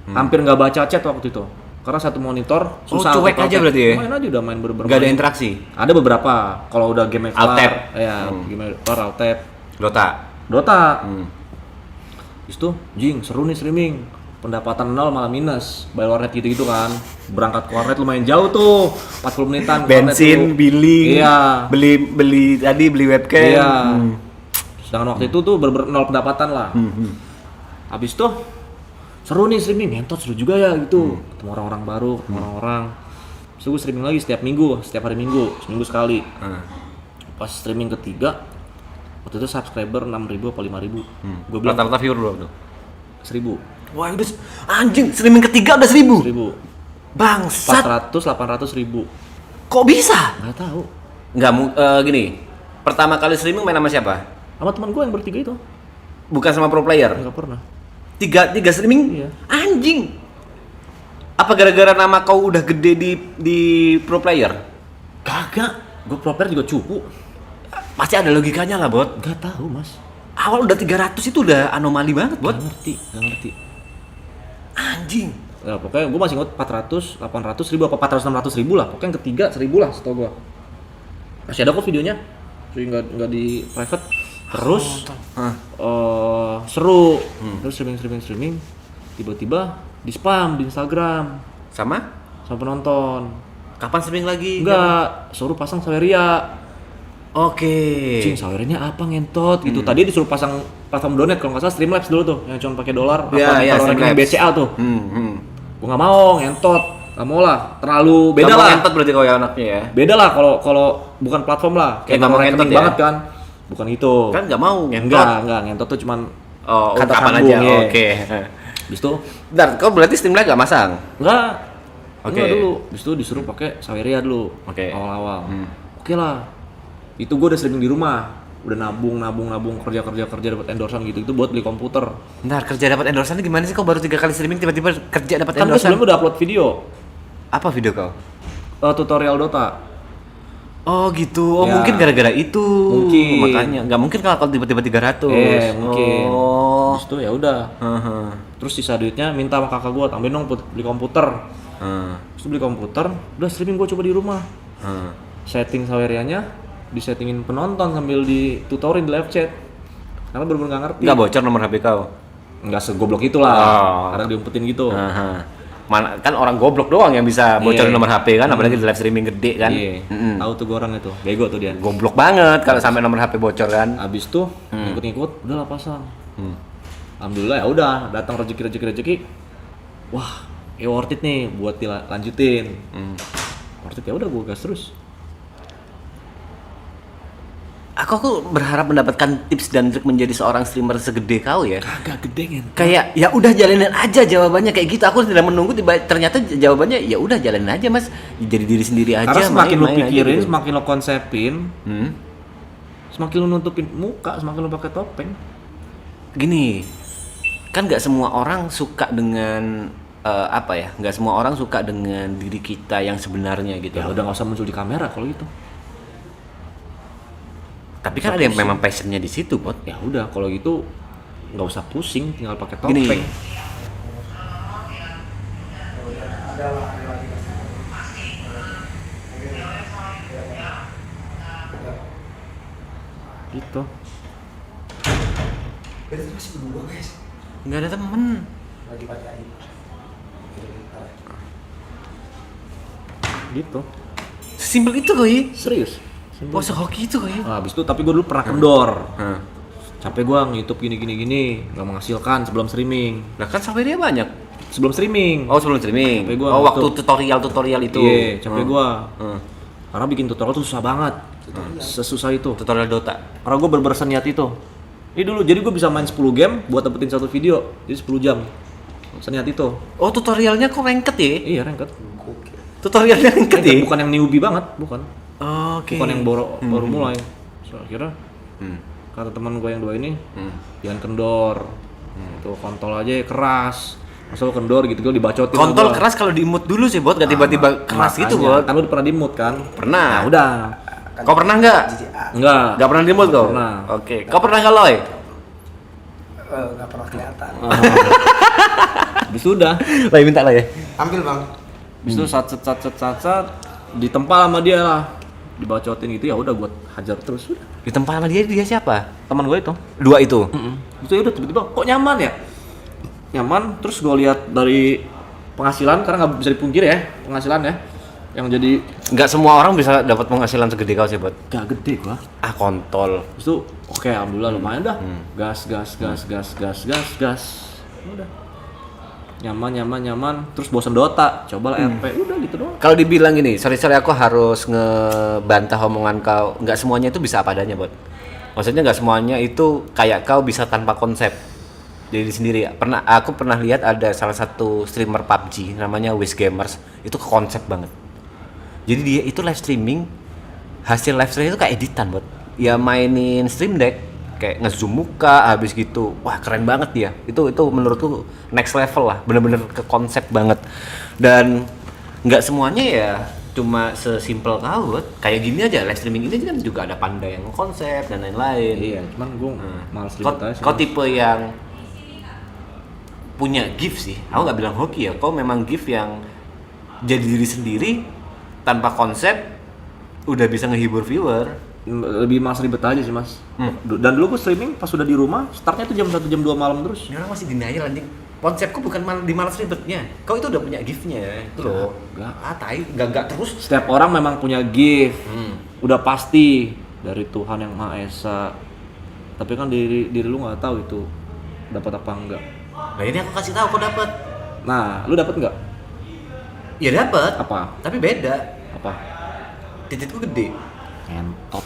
Hampir nggak baca chat waktu itu. Karena satu monitor susah. cuek auto aja chat. berarti ya? Main aja udah main bener-bener. Nggak ada main. interaksi? Ada beberapa. Kalau udah game Alt tab. Ya, game alt tab. Dota? Habis itu, jing, seru nih streaming. Pendapatan 0 malah minus. Bayar warnet gitu-gitu kan. Berangkat ke warnet lumayan jauh tuh. 40 menitan ke warnet Bensin, tuh. billing, Iya. beli webcam. Iya. Sedangkan waktu itu tuh bener-bener 0 pendapatan lah. Habis itu seru nih streaming, ngentot seru juga ya gitu. Ketemu orang-orang baru, ketemu orang-orang. Terus gue streaming lagi setiap minggu, setiap hari minggu, seminggu sekali. Pas streaming ketiga, waktu itu subscriber 6.000 apa 5.000. Gue bilang Rata-rata viewer berapa tuh? 1.000. Wah udah anjing, streaming ketiga udah 1.000. 1.000. Bangsat. 400, 800 ribu. Kok bisa? Nggak tahu. Nggak gini. Pertama kali streaming main sama siapa? Sama teman gue yang bertiga itu. Bukan sama pro player. Nggak pernah. Tiga streaming? Iya. Anjing. Apa gara-gara nama kau udah gede di pro player? Kagak. Gue pro player juga cupu. Pasti ada logikanya lah, Bot. Nggak tahu mas. Awal udah 300 itu udah anomali banget, Bot. Nggak ngerti. Anjing. Ya, pokoknya gue masih ingat 400, 800 ribu apa 400, 600 ribu lah. Pokoknya yang ketiga 1.000 lah setahu gue. Masih ada kok videonya. Jadi nggak di private. Terus seru. Terus streaming. Tiba-tiba di spam di Instagram Sama? sama penonton. Kapan streaming lagi? Enggak, suruh pasang Saweria. Oke. Cing, Sawerianya apa ngentot gitu. Tadi disuruh pasang platform donate kalau nggak salah Streamlabs dulu tuh yang cuma pakai dolar Iya, apa iya, taruh rekening Streamlabs. BCA tuh. Gua nggak mau ngentot. Nggak mau lah, terlalu beda Nggak mau lah. ngentot berarti kau ya anaknya ya? Beda lah kalau bukan platform lah. Kayak nggak taruh mau rekening ngentot ya? banget kan. Bukan itu. Kan nggak mau ngentot. Enggak, ngentot tuh cuman Oh, kata kapan sambung, aja. iya. Oke. Habis itu Dan kau berarti Streamlabs nggak masang? enggak. Oke. Enggak dulu. Habis itu disuruh pakai Saweria dulu. Oke. Awal-awal. Oke lah. Itu gue udah streaming di rumah. Udah nabung kerja dapat endorsan gitu itu buat beli komputer. Bentar, kerja dapat endorsan gimana sih? Kau baru 3 kali streaming tiba-tiba kerja dapat Kan gue endorsan? sebelumnya udah upload video Apa video kau? tutorial Dota. Oh gitu, Ya. mungkin gara-gara itu. Mungkin. Makanya, nggak mungkin kalau tiba-tiba 300. Mungkin. Oh. Terus itu ya udah. Heeh. Terus sisa duitnya minta sama kakak gue, tambahin dong beli komputer. Terus beli komputer, udah streaming gue coba di rumah. Setting Sawerianya, disettingin penonton sambil ditutorin di live chat. Karena bener-bener nggak ngerti. Nggak bocor nomor HP kau? Nggak segoblok itulah. Oh. Karena diumpetin gitu. Aha. Mana kan orang goblok doang yang bisa bocorin Iya. nomor HP kan, apalagi di live streaming gede kan. Iya. Mm-mm. Tahu tuh gue orang itu. Bego tuh dia. Goblok banget kalau sampai nomor HP bocor kan. Abis tuh ngikut-ngikut, udahlah pasang. Alhamdulillah ya udah datang rezeki. Wah, worth it nih buat dilanjutin. Worth it ya udah gue gas terus. Aku berharap mendapatkan tips dan trik menjadi seorang streamer segede kau ya. Kagak gede kan. Kayak ya udah jalanin aja jawabannya kayak gitu. Aku tidak menunggu ternyata jawabannya ya udah jalanin aja Mas. Jadi diri sendiri aja. Karena semakin lu main aja pikirin, gitu. semakin lu konsepin, Hmm. semakin lu nutupin muka, semakin lu pakai topeng. Gini, kan nggak semua orang suka dengan apa ya? Nggak semua orang suka dengan diri kita yang sebenarnya gitu. Ya udah nggak usah muncul di kamera kalau gitu. Tapi kan ada yang memang passionnya di situ, Bot. Ya udah kalau gitu nggak usah pusing, tinggal pakai Gini. topeng. Gitu. Nggak ada temen. Gitu. Simpel itu koi. Serius. Pose hoki itu koi. Nah, habis itu tapi gue dulu pernah kendor. Nah, Capek gue nge-youtube gini, nggak menghasilkan sebelum streaming. kan sampai dia banyak. Sebelum streaming. Oh sebelum streaming. Capek gua Oh waktu untuk- tutorial itu. Iya, capek gue. Hmm. Karena bikin tutorial tuh susah banget. Sesusah itu. Tutorial Dota. Karena gue berniat itu. Ini dulu, jadi gue bisa main 10 game buat dapetin satu video. Jadi 10 jam. Seniat itu. Oh tutorialnya kok ranked ya? Iya, ranked. Tutorialnya ranked ya? Bukan yang newbie banget, bukan. Oke. Bukan yang baru mulai. So, akhirnya Hmm. kata teman gue yang dua ini, Hmm. jangan kendor. Tuh kontol aja keras. Masa lu kendor gitu gue dibacotin. Kontol sama gua. keras kalau di mood dulu sih, Bot. Gak tiba-tiba keras gitu, Makanya, Bot. Kan lu pernah di mood kan? Pernah. Nah, udah. Kau pernah nggak? Enggak. Nggak pernah di mood kau? Pernah. Oke. Kau pernah nggak, Loy? Nggak pernah kelihatan. Habis itu udah. Loy minta lah ya. Ambil bang. Habis itu sat ditempa sama dia lah. Dibacotin gitu ya udah buat hajar terus udah. Di tempat sama dia siapa? Teman gue itu. Dua itu. Itu ya udah tiba-tiba kok nyaman ya? Nyaman terus gue lihat dari penghasilan karena nggak bisa dipungkir ya penghasilan ya yang jadi Nggak semua orang bisa dapat penghasilan segede kau sih, Bot. gak gede gua. Ah, kontol. Terus tuh oke alhamdulillah lumayan dah. Gas. Udah. Nyaman. Terus bosan Dota, coba lah RP. Udah gitu doang. Kalau dibilang gini, sorry aku harus ngebantah omongan kau. Nggak semuanya itu bisa apa adanya, Bot. Maksudnya nggak semuanya itu kayak kau bisa tanpa konsep diri sendiri. Aku pernah lihat ada salah satu streamer PUBG namanya Wiz Gamers, itu ke konsep banget. Jadi dia itu live streaming, hasil live streaming itu kayak editan, Bot. Ya mainin Stream Deck, kayak ngezoom muka, habis gitu. Wah, keren banget dia. Itu menurutku next level lah, bener-bener ke konsep banget. Dan nggak semuanya ya cuma sesimpel kau, Bot. Kayak gini aja, live streaming ini kan juga ada Panda yang konsep dan lain-lain. Iya, cuman gua malas Kau, ribet aja sih. kau tipe yang punya gift sih. Aku nggak bilang hoki ya. Kau memang gift yang jadi diri sendiri tanpa konsep, udah bisa ngehibur viewer. Lebih malas ribet aja sih mas. Dan dulu gue streaming pas udah di rumah, startnya tuh jam 1 jam 2 malam terus. Ini orang masih denial anjing. Konsepku bukan di malas ribetnya. Kau itu udah punya giftnya itu loh. Enggak. Ah, tai, enggak terus. Setiap orang memang punya gift, udah pasti dari Tuhan yang Maha Esa. Tapi kan diri lu nggak tahu itu dapat apa enggak. Nah, ini aku kasih tahu kau dapat. Nah, lu dapat nggak? Ya dapat. Apa? Tapi beda. Apa? Titikku gede. Entot.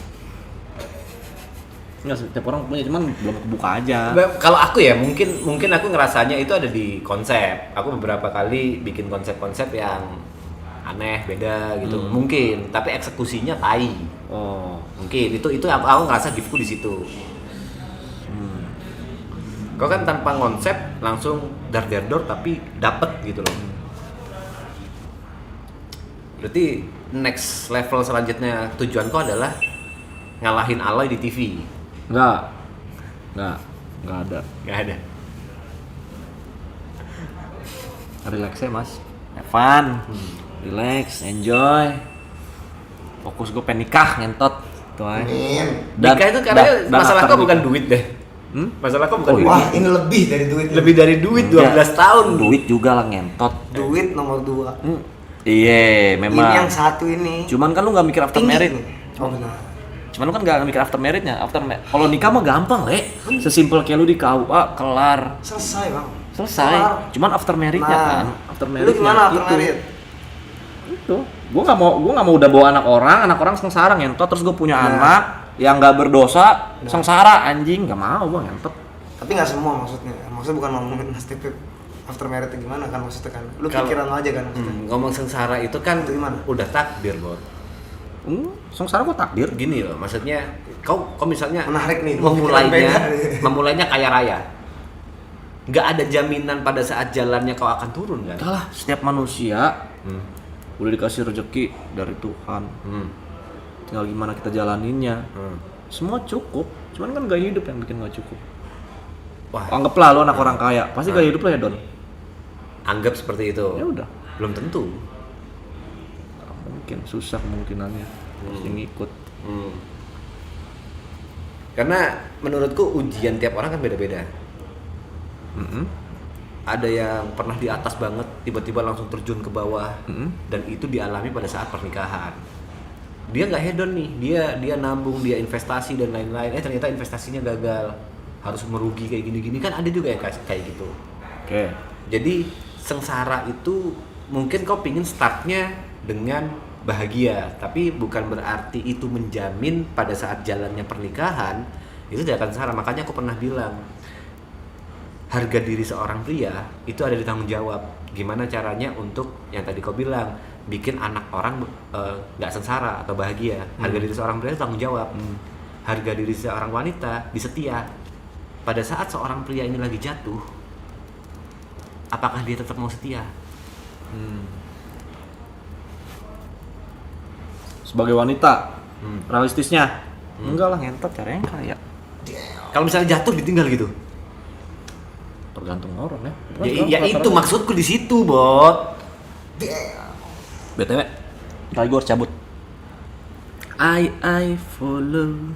Enggak, setiap orang punya, cuman belum kebuka aja. Kalau aku ya mungkin aku ngerasanya itu ada di konsep. Aku beberapa kali bikin konsep-konsep yang aneh, beda gitu. Mungkin, tapi eksekusinya tai. Oh, Mungkin itu aku ngerasa giftku di situ. Kau kan tanpa konsep langsung dar tapi dapet gitu loh. Berarti next level selanjutnya tujuanku adalah ngalahin Aloy di TV. enggak ada. Nggak ada. Relax ya mas. Have fun, relax, enjoy. Fokus gue pengen nikah ngentot. Tuh aja. Amin. Nikah itu karena masalah kau bukan duit deh. Masalah kok bukan Oh, duit. Wah, ini lebih dari duit. Lebih dari duit 12 tahun. Duit juga lah ngentot. Duit nomor 2. Iya, Ini yang memang. satu ini. Cuman kan lu nggak mikir after Tinggi married. nih. Oh benar. Cuman lu kan nggak mikir after marriednya. Kalau nikah mah gampang, sesimpel kayak lu di KUA kelar. Selesai bang. Selesai. Kelar. Cuman after marriednya Nah, kan. After Lu marriednya gimana after itu. married? Itu. Gua nggak mau udah bawa anak orang sengsara ngentot, terus gue punya anak yang nggak berdosa sengsara anjing, nggak mau gua ngentot. Tapi nggak semua maksudnya. Maksudnya bukan ngomongin Mas Tipe after married itu gimana kan maksudnya kan. Lu Kalau- pikiran lo aja kan maksudnya. Ngomong sengsara itu kan Itu gimana? udah takdir, Bot. Sengsara gua takdir. Gini loh, maksudnya kau misalnya Menarik nih, memulainya pikiran beda. memulainya kaya raya. Nggak ada jaminan pada saat jalannya kau akan turun kan? Entahlah, setiap manusia udah dikasih rezeki dari Tuhan. Tinggal gimana kita jalaninnya. Semua cukup, cuman kan gaya hidup yang bikin gak cukup. Wah, Anggaplah lu anak orang kaya, pasti gaya hidup lu hedon. anggap seperti itu. Ya udah, Belum tentu. nggak mungkin, susah kemungkinannya. Pasti ngikut. Karena menurutku ujian tiap orang kan beda-beda. Ada yang pernah di atas banget, tiba-tiba langsung terjun ke bawah, dan itu dialami pada saat pernikahan. Dia nggak hedon nih, dia nabung, dia investasi dan lain-lain. Ternyata investasinya gagal, harus merugi kayak gini-gini kan ada juga yang kayak gitu. Oke. Jadi sengsara itu mungkin kau pingin startnya dengan bahagia, tapi bukan berarti itu menjamin pada saat jalannya pernikahan itu tidak akan sengsara. Makanya aku pernah bilang, harga diri seorang pria itu ada di tanggung jawab. Gimana caranya untuk yang tadi kau bilang, bikin anak orang nggak sengsara atau bahagia. Harga diri seorang pria itu tanggung jawab. Harga diri seorang wanita disetia. Pada saat seorang pria ini lagi jatuh, apakah dia tetap mau setia? Sebagai wanita, realistisnya enggak lah, ngentot caranya kaya. Kalau misalnya jatuh ditinggal gitu. Tergantung orang ya. Ya itu maksudku di situ, Bot. BTW, kali gue harus cabut. I follow.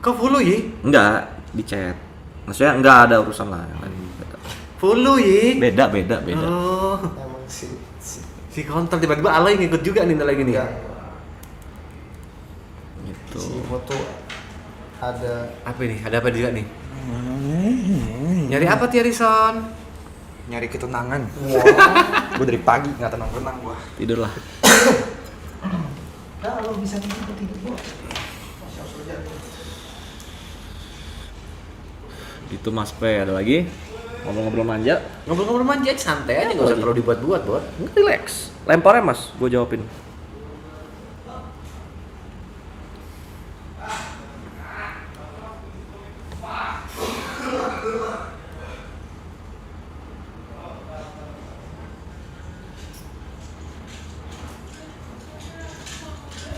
Kau follow ya? Enggak, di chat. Maksudnya enggak ada urusan lah yang lain. Follow ya? Beda. Oh, Emang si kontol tiba-tiba Aloy ngikut juga nih lagi nih. Enggak. Gitu. Si foto ada Apa ini? Ada apa juga nih? Nyari apa Tiarison? nyari ketenangan. Gue dari pagi nggak tenang-tenang gua. Tidur lah. Kalau bisa tidur gua. Itu Mas P, ada lagi? Ngobrol-ngobrol manja. Ngobrol-ngobrol manja aja, santai aja, nggak usah terlalu dibuat-buat, Bot. Relax. Lemparnya Mas, gue jawabin.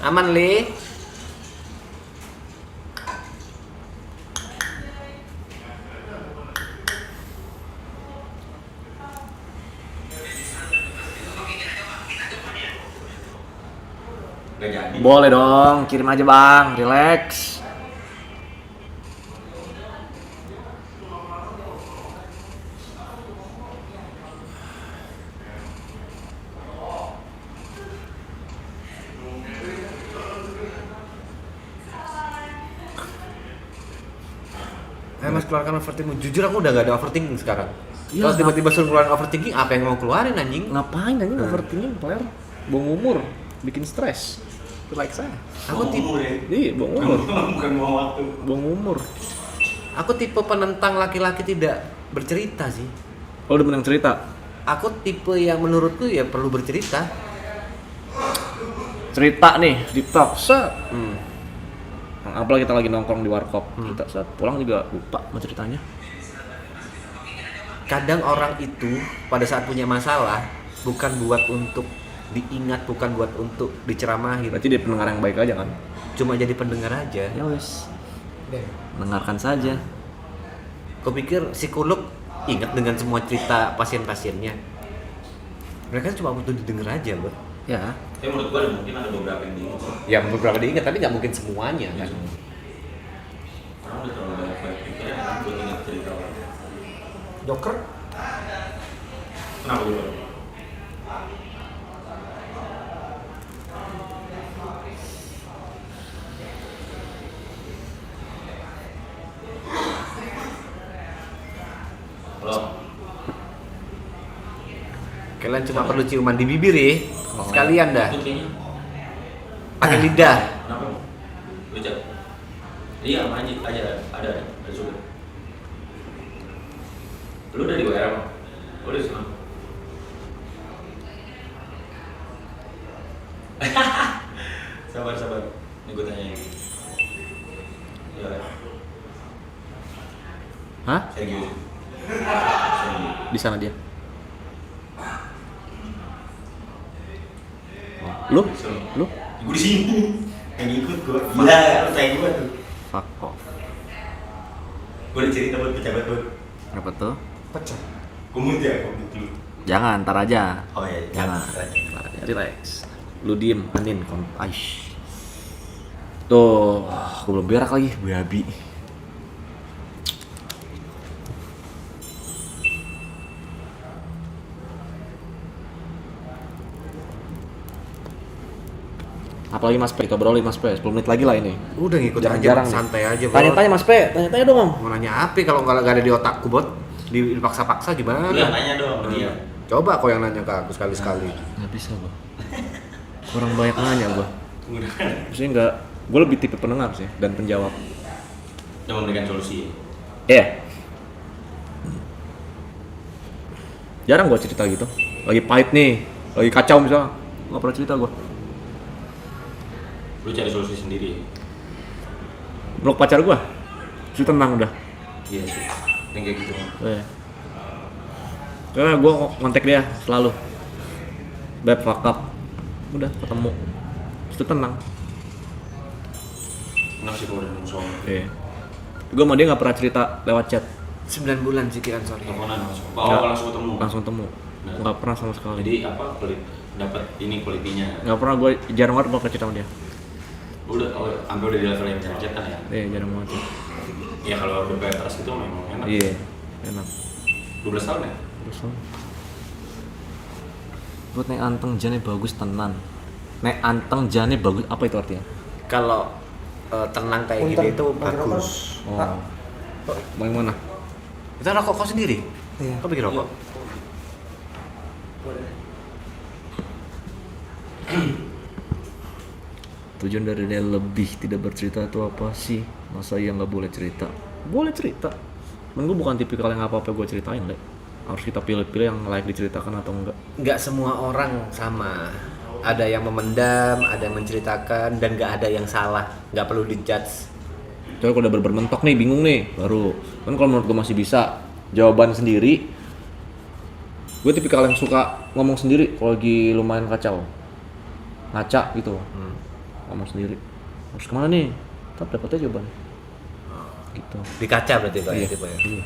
Aman, Li? Gak jadi. Boleh dong, kirim aja bang, relax. Ayo Mas, keluarkan overthinking. Jujur aku udah gak ada overthinking sekarang. Iya, Kalau tiba-tiba suruh keluarin overthinking, apa yang mau keluarin anjing? Ngapain aja overthinking, player? Buang umur, bikin stres. Relax aja. Aku tipe Iya, buang umur. Bukan buang waktu. Buang umur. aku tipe penentang laki-laki tidak bercerita sih. Lo udah menang cerita? Aku tipe yang menurutku ya perlu bercerita. Cerita nih, deep talk, set. Apalagi kita lagi nongkrong di warkop, kita saat pulang juga lupa sama ceritanya. Kadang orang itu pada saat punya masalah bukan buat untuk diingat, bukan buat untuk diceramahin, Berarti dia pendengar yang baik aja kan? cuma jadi pendengar aja. Ya wes, dengarkan saja. Kau pikir psikolog ingat dengan semua cerita pasien-pasiennya? Mereka cuma butuh didengar aja, Bro. Ya, Tapi menurut gua mungkin ada beberapa yang diingat. Ya beberapa diingat, tapi nggak mungkin semuanya kan. Orang udah terlalu banyak pikiran yang buat ingat Joker. Kenapa gitu? Halo. Kalian cuma perlu ciuman di bibir ya. Sekalian dah. Itu kayaknya. Pakai lidah. Kenapa? Lucu. Iya, manjit aja ada juga. Lu dari WR apa? Lu dari sana? Sabar. Ini gue tanya ini. Ya. Hah? Serius. Di sana dia. Lu? Lu? Gue di sini. Yang ikut gue. Gila, lu tanya gue tuh. Fuck off. Gue ada cerita buat pejabat buat. Apa tuh? Pecah. Kumut ya, kumut dulu. Jangan, ntar aja. Oh iya, Jangan. Relax. Lu diem, Anin. Aish. Tuh, aku belum berak lagi, babi. Apalagi Mas P, kita obrolin Mas P, 10 menit lagi lah ini. Udah ngikut Jarang-jarang aja, nih. santai aja. Bot. Tanya-tanya Mas P, tanya-tanya dong Om. Mau nanya apa kalau nggak ada di otakku, Bot? Dipaksa-paksa gimana? Lu yang tanya dong, dia. Coba kau yang nanya ke aku sekali-sekali. Nggak bisa gua. Kurang banyak nanya gua. Maksudnya nggak, gua lebih tipe pendengar sih dan penjawab. Udah memberikan solusi. Iya. Jarang gua cerita gitu. Lagi pahit nih, lagi kacau misalnya, nggak pernah cerita gua. Lu cari solusi sendiri. Meluk pacar gua, itu tenang udah. Iya sih. Yang kayak gitu. Iya. Karena gua kontak dia selalu. Beb, fuck up. Udah ketemu. Itu tenang. Kenapa sih kalau udah musuh? Iya. Gua sama dia nggak pernah cerita lewat chat, 9 bulan sih kian, sorry. Teleponan langsung. Oh, langsung ketemu. langsung temu. Nah. Nggak pernah sama sekali. Jadi apa dapat ini kualitinya? Nggak pernah, gua jarang banget gua cerita sama dia. Udah sampai udah di level yang chat-chatan ya. Iya, jarang banget. Ya kalau udah bayar atas itu memang enak. Iya, enak. 12 tahun ya? Terus buat nek anteng jane bagus tenan. Nek anteng jane bagus, apa itu artinya? Kalau tenang kayak Punten. gini itu Pakai rokok bagus. Pak. Mau yang mana? Itu rokok kau sendiri? Iya. Kau bikin rokok? Tujuan dari dia lebih tidak bercerita itu apa sih? Masa iya nggak boleh cerita? Boleh cerita. Men gue bukan tipikal yang apa-apa gue ceritain, Le. Harus kita pilih-pilih yang layak diceritakan atau enggak. Nggak semua orang sama. Ada yang memendam, ada yang menceritakan, dan nggak ada yang salah. Nggak perlu dijudge. Coba kalau udah bermentok nih, bingung nih, baru. Kan kalau menurut gue masih bisa jawaban sendiri. Gue tipikal yang suka ngomong sendiri kalau lagi lumayan kacau, ngaca gitu, ngomong sendiri. Harus kemana nih? Tetap dapetnya jawaban. Gitu. Di kaca berarti Pak, Iya. ya, tipe ya? Iya.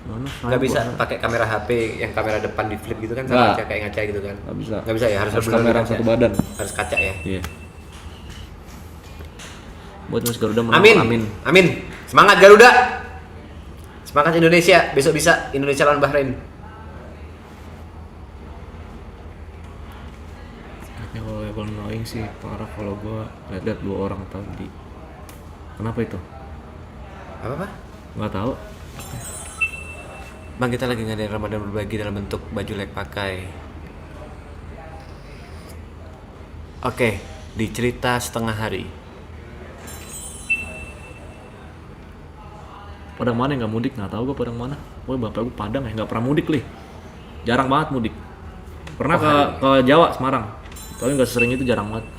Mana? Nggak bisa pakai kamera HP yang kamera depan di flip gitu kan, Nggak. sama kaca kayak ngaca gitu kan? Nggak bisa. Nggak bisa ya, harus benar-benar kamera kaca. satu badan. Harus kaca ya. Iya. Buat Mas Garuda menang. Amin. Amin. Amin. Semangat Garuda. Semangat Indonesia. Besok bisa Indonesia lawan Bahrain. Ya kalau level annoying sih parah kalau gua lihat 2 orang tadi. Kenapa itu? Apa? Nggak tahu. Bang, kita lagi ngadain Ramadan berbagi dalam bentuk baju lek pakai. Oke, di cerita setengah hari. Padang mana yang nggak mudik? Nggak tahu gua Padang mana. Woi bapak gua Padang ya, nggak pernah mudik lih. Jarang banget mudik. Pernah ke Jawa, Semarang. Tapi nggak sering itu, jarang banget.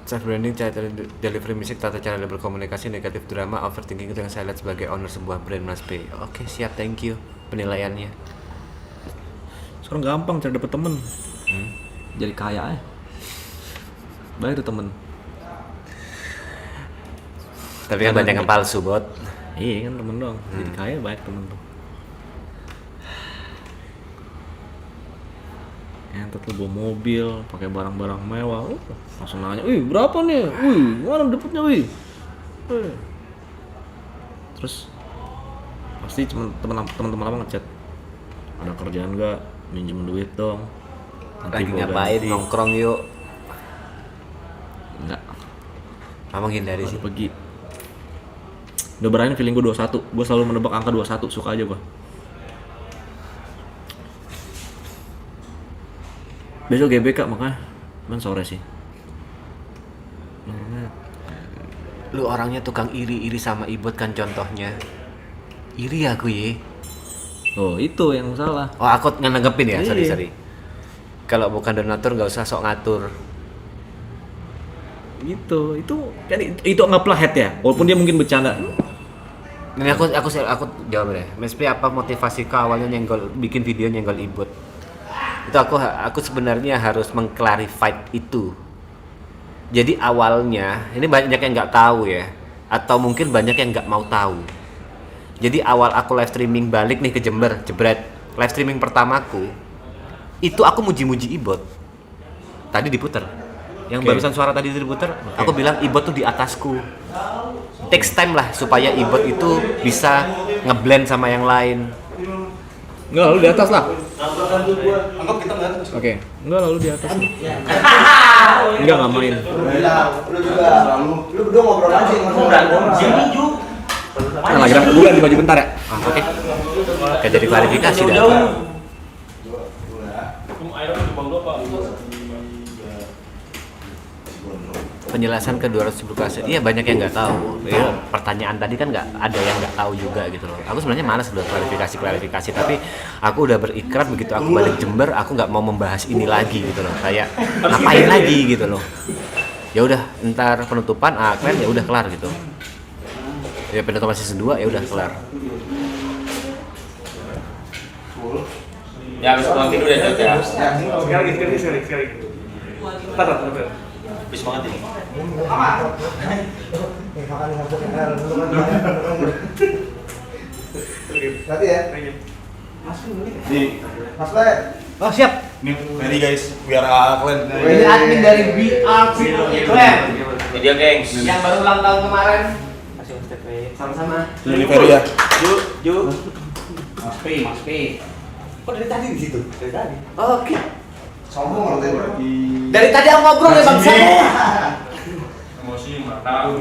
Self branding, cara delivery musik, tata cara berkomunikasi, negatif drama, overthinking itu yang saya lihat sebagai owner sebuah brand Mas P. Oke, siap, thank you penilaiannya. Sekarang gampang cari dapet temen. Jadi kaya ya. Baik tuh temen. Tapi kan banyak yang palsu, Bot. Iya kan temen doang. Jadi kaya baik temen tuh. entot lu bawa mobil, pakai barang-barang mewah, langsung nanya, wih berapa nih, wih mana dapetnya wih. Terus pasti teman-teman lama ngechat, ada kerjaan nggak, minjem duit dong. Lagi gua ngapain ganti. nongkrong yuk. Enggak, Mama hindari sih. pergi. Udah berakhir feeling gue 21, gue selalu menebak angka 21, suka aja gue. Besok GBK makanya, sore sih. Lu orangnya tukang iri sama Ibot kan contohnya. Iri aku ye. Oh itu yang salah. Oh aku nganggepin ya, Iya. sorry. Kalau bukan donatur nggak usah sok ngatur. Gitu, itu kan itu anggaplah head ya, walaupun dia mungkin bercanda. Ini aku jawab deh. Mespi apa motivasi kau awalnya bikin video nyenggol Ibot? Itu aku sebenarnya harus mengclarify itu. Jadi awalnya ini banyak yang nggak tahu ya, atau mungkin banyak yang nggak mau tahu. Jadi awal aku live streaming balik nih ke Jember, jebret. Live streaming pertamaku itu aku muji-muji Ibot. Tadi diputer. Yang barusan suara tadi diputer, aku bilang Ibot tuh di atasku. Takes time lah supaya Ibot itu bisa ngeblend sama yang lain. Enggak, lalu di atas lah. Anggap kita nggak ada. Oke, enggak lalu di atas. Enggak main. Lu juga. Lu berdua ngobrol aja. Jimmy Ju. Nah, lagi gue ganti baju bentar ya. Oke. Kayak jadi klarifikasi dah. Penjelasan ke 210 kaset, iya banyak yang nggak tahu. Ya, pertanyaan tadi kan nggak ada yang nggak tahu juga gitu loh. Aku sebenarnya malas udah klarifikasi, tapi aku udah berikrar begitu aku balik Jember, aku nggak mau membahas ini lagi gitu loh. Kayak ngapain lagi gitu loh. Ya udah, ntar penutupan kalian ya udah kelar gitu. Ya penutupan season 2 ya udah kelar. Ya habis pulang tidur ya Jod ya. Sekali lagi. Tar. Habis banget ini. Nanti ya. Nih, Mas Le. Oh siap. nih Ferry guys, biar kalian. Ini admin dari BR Clan Ini dia gengs. yang baru ulang tahun kemarin. Sama-sama. Ini Ferry ya. Mas P. Kok dari tadi di situ? Dari tadi. Oke. Sombong kalau tadi. Dari tadi aku ngobrol ya bangsa. Emosi mata.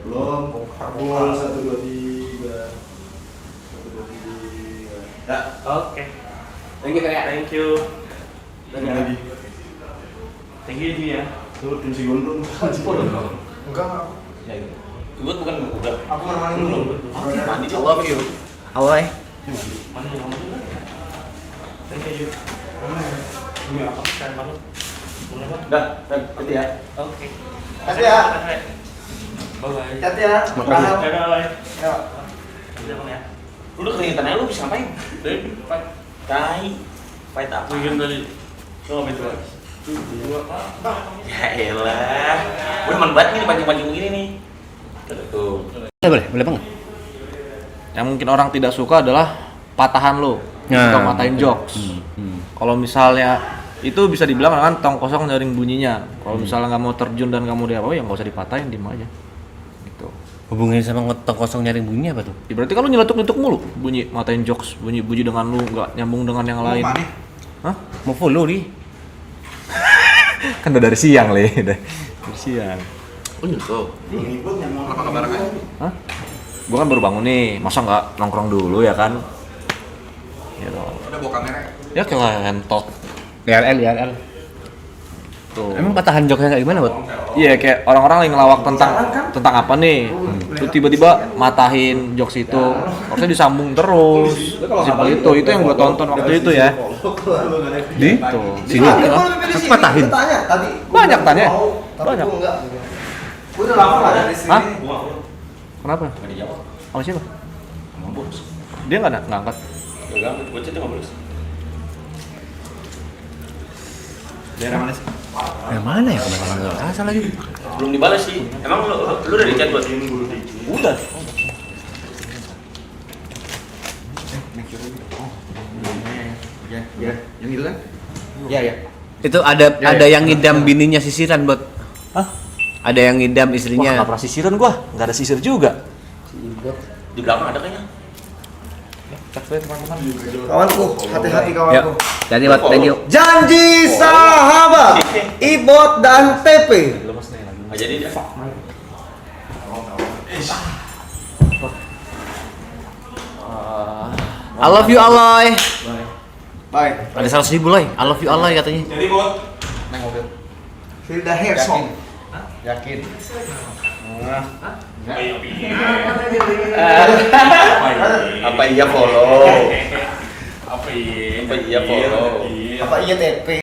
Belum. Pukul 1 2 3. 1 2 3. Ya. Oke. Thank you kayak. Thank you. Ini lagi. Thank you Ju ya. Tuh tim si Gondrong. Enggak. Ibut bukan udah. Aku menemani dulu. Mandi I love you. Awalnya. Mana yang kamu juga? Thank you Ju. Ini apa sekarang kamu? Udah, nanti ya. Oke. Kasih ya. Bye bye. Hati ya. Makasih. Dadah bye. Ya. Udah Bang ya. Lu udah keringetan aja lu bisa ngapain? Dari fight. Tai. Fight apa? Weekend tadi. Lu ngapain tuh? Ya elah. Gue demen banget nih pancing-pancing begini nih. Tuh. Boleh bang. Yang mungkin orang tidak suka adalah patahan lo, suka matain jokes. Kalau misalnya itu bisa dibilang kan tong kosong nyaring bunyinya. Kalau misalnya nggak mau terjun dan kamu dia apa, ya nggak usah dipatahin, diem aja. Gitu. Hubungannya sama ngetong kosong nyaring bunyi apa tuh? Ya, berarti kan lu nyeletuk-nyeletuk mulu, bunyi matain jokes, bunyi dengan lu nggak nyambung dengan yang lain. Hah? Mau follow di? Kan udah dari siang Le, dari siang. Oh gitu. Apa kabar kan? Hah? Gua kan baru bangun nih, masa nggak nongkrong dulu ya kan? Gitu. Udah bawa kamera. Ya kayak entot. IRL. Tuh. Emang patahan joknya kayak gimana, Bot? Iya kayak orang-orang lagi ngelawak tentang apa nih? Terus tiba-tiba matahin jokes itu, harusnya disambung terus. Simpel itu yang gua tonton waktu itu ya. Di tuh. Sini. Aku patahin. Tanya tadi. Banyak tanya. Tapi Banyak. gua enggak. Gua udah lama enggak ada di Hah? sini. Kenapa? Gak dijawab. Sama siapa? Sama bos. Dia nggak angkat. Gak angkat. Gue chatnya nggak boleh. Daerah mana sih? Yang mana ya? Kenapa nggak rasa lagi? Belum dibalas sih. Emang lu udah di chat buat? Udah. Ya, yang itu kan? Iya, ya. Itu ada yang ngidam bininya sisiran, Bot. Hah? Ada yang ngidam Wah, istrinya. nggak pernah sisiran gua, nggak ada sisir juga. Di belakang ada kayaknya. Cek saya teman-teman. Kawanku, hati-hati Yuk. kawanku. Jadi Bot, thank you. Janji sahabat, Ibot dan TP. Nggak jadi dia. I love you Aloy. Bye. Ada 100.000 Loy. I love you Aloy katanya. Jadi bot. Naik mobil. Hilda Hersong. Yakin? Apa iya follow? Apa iya? Apa iya follow? Apa iya TP?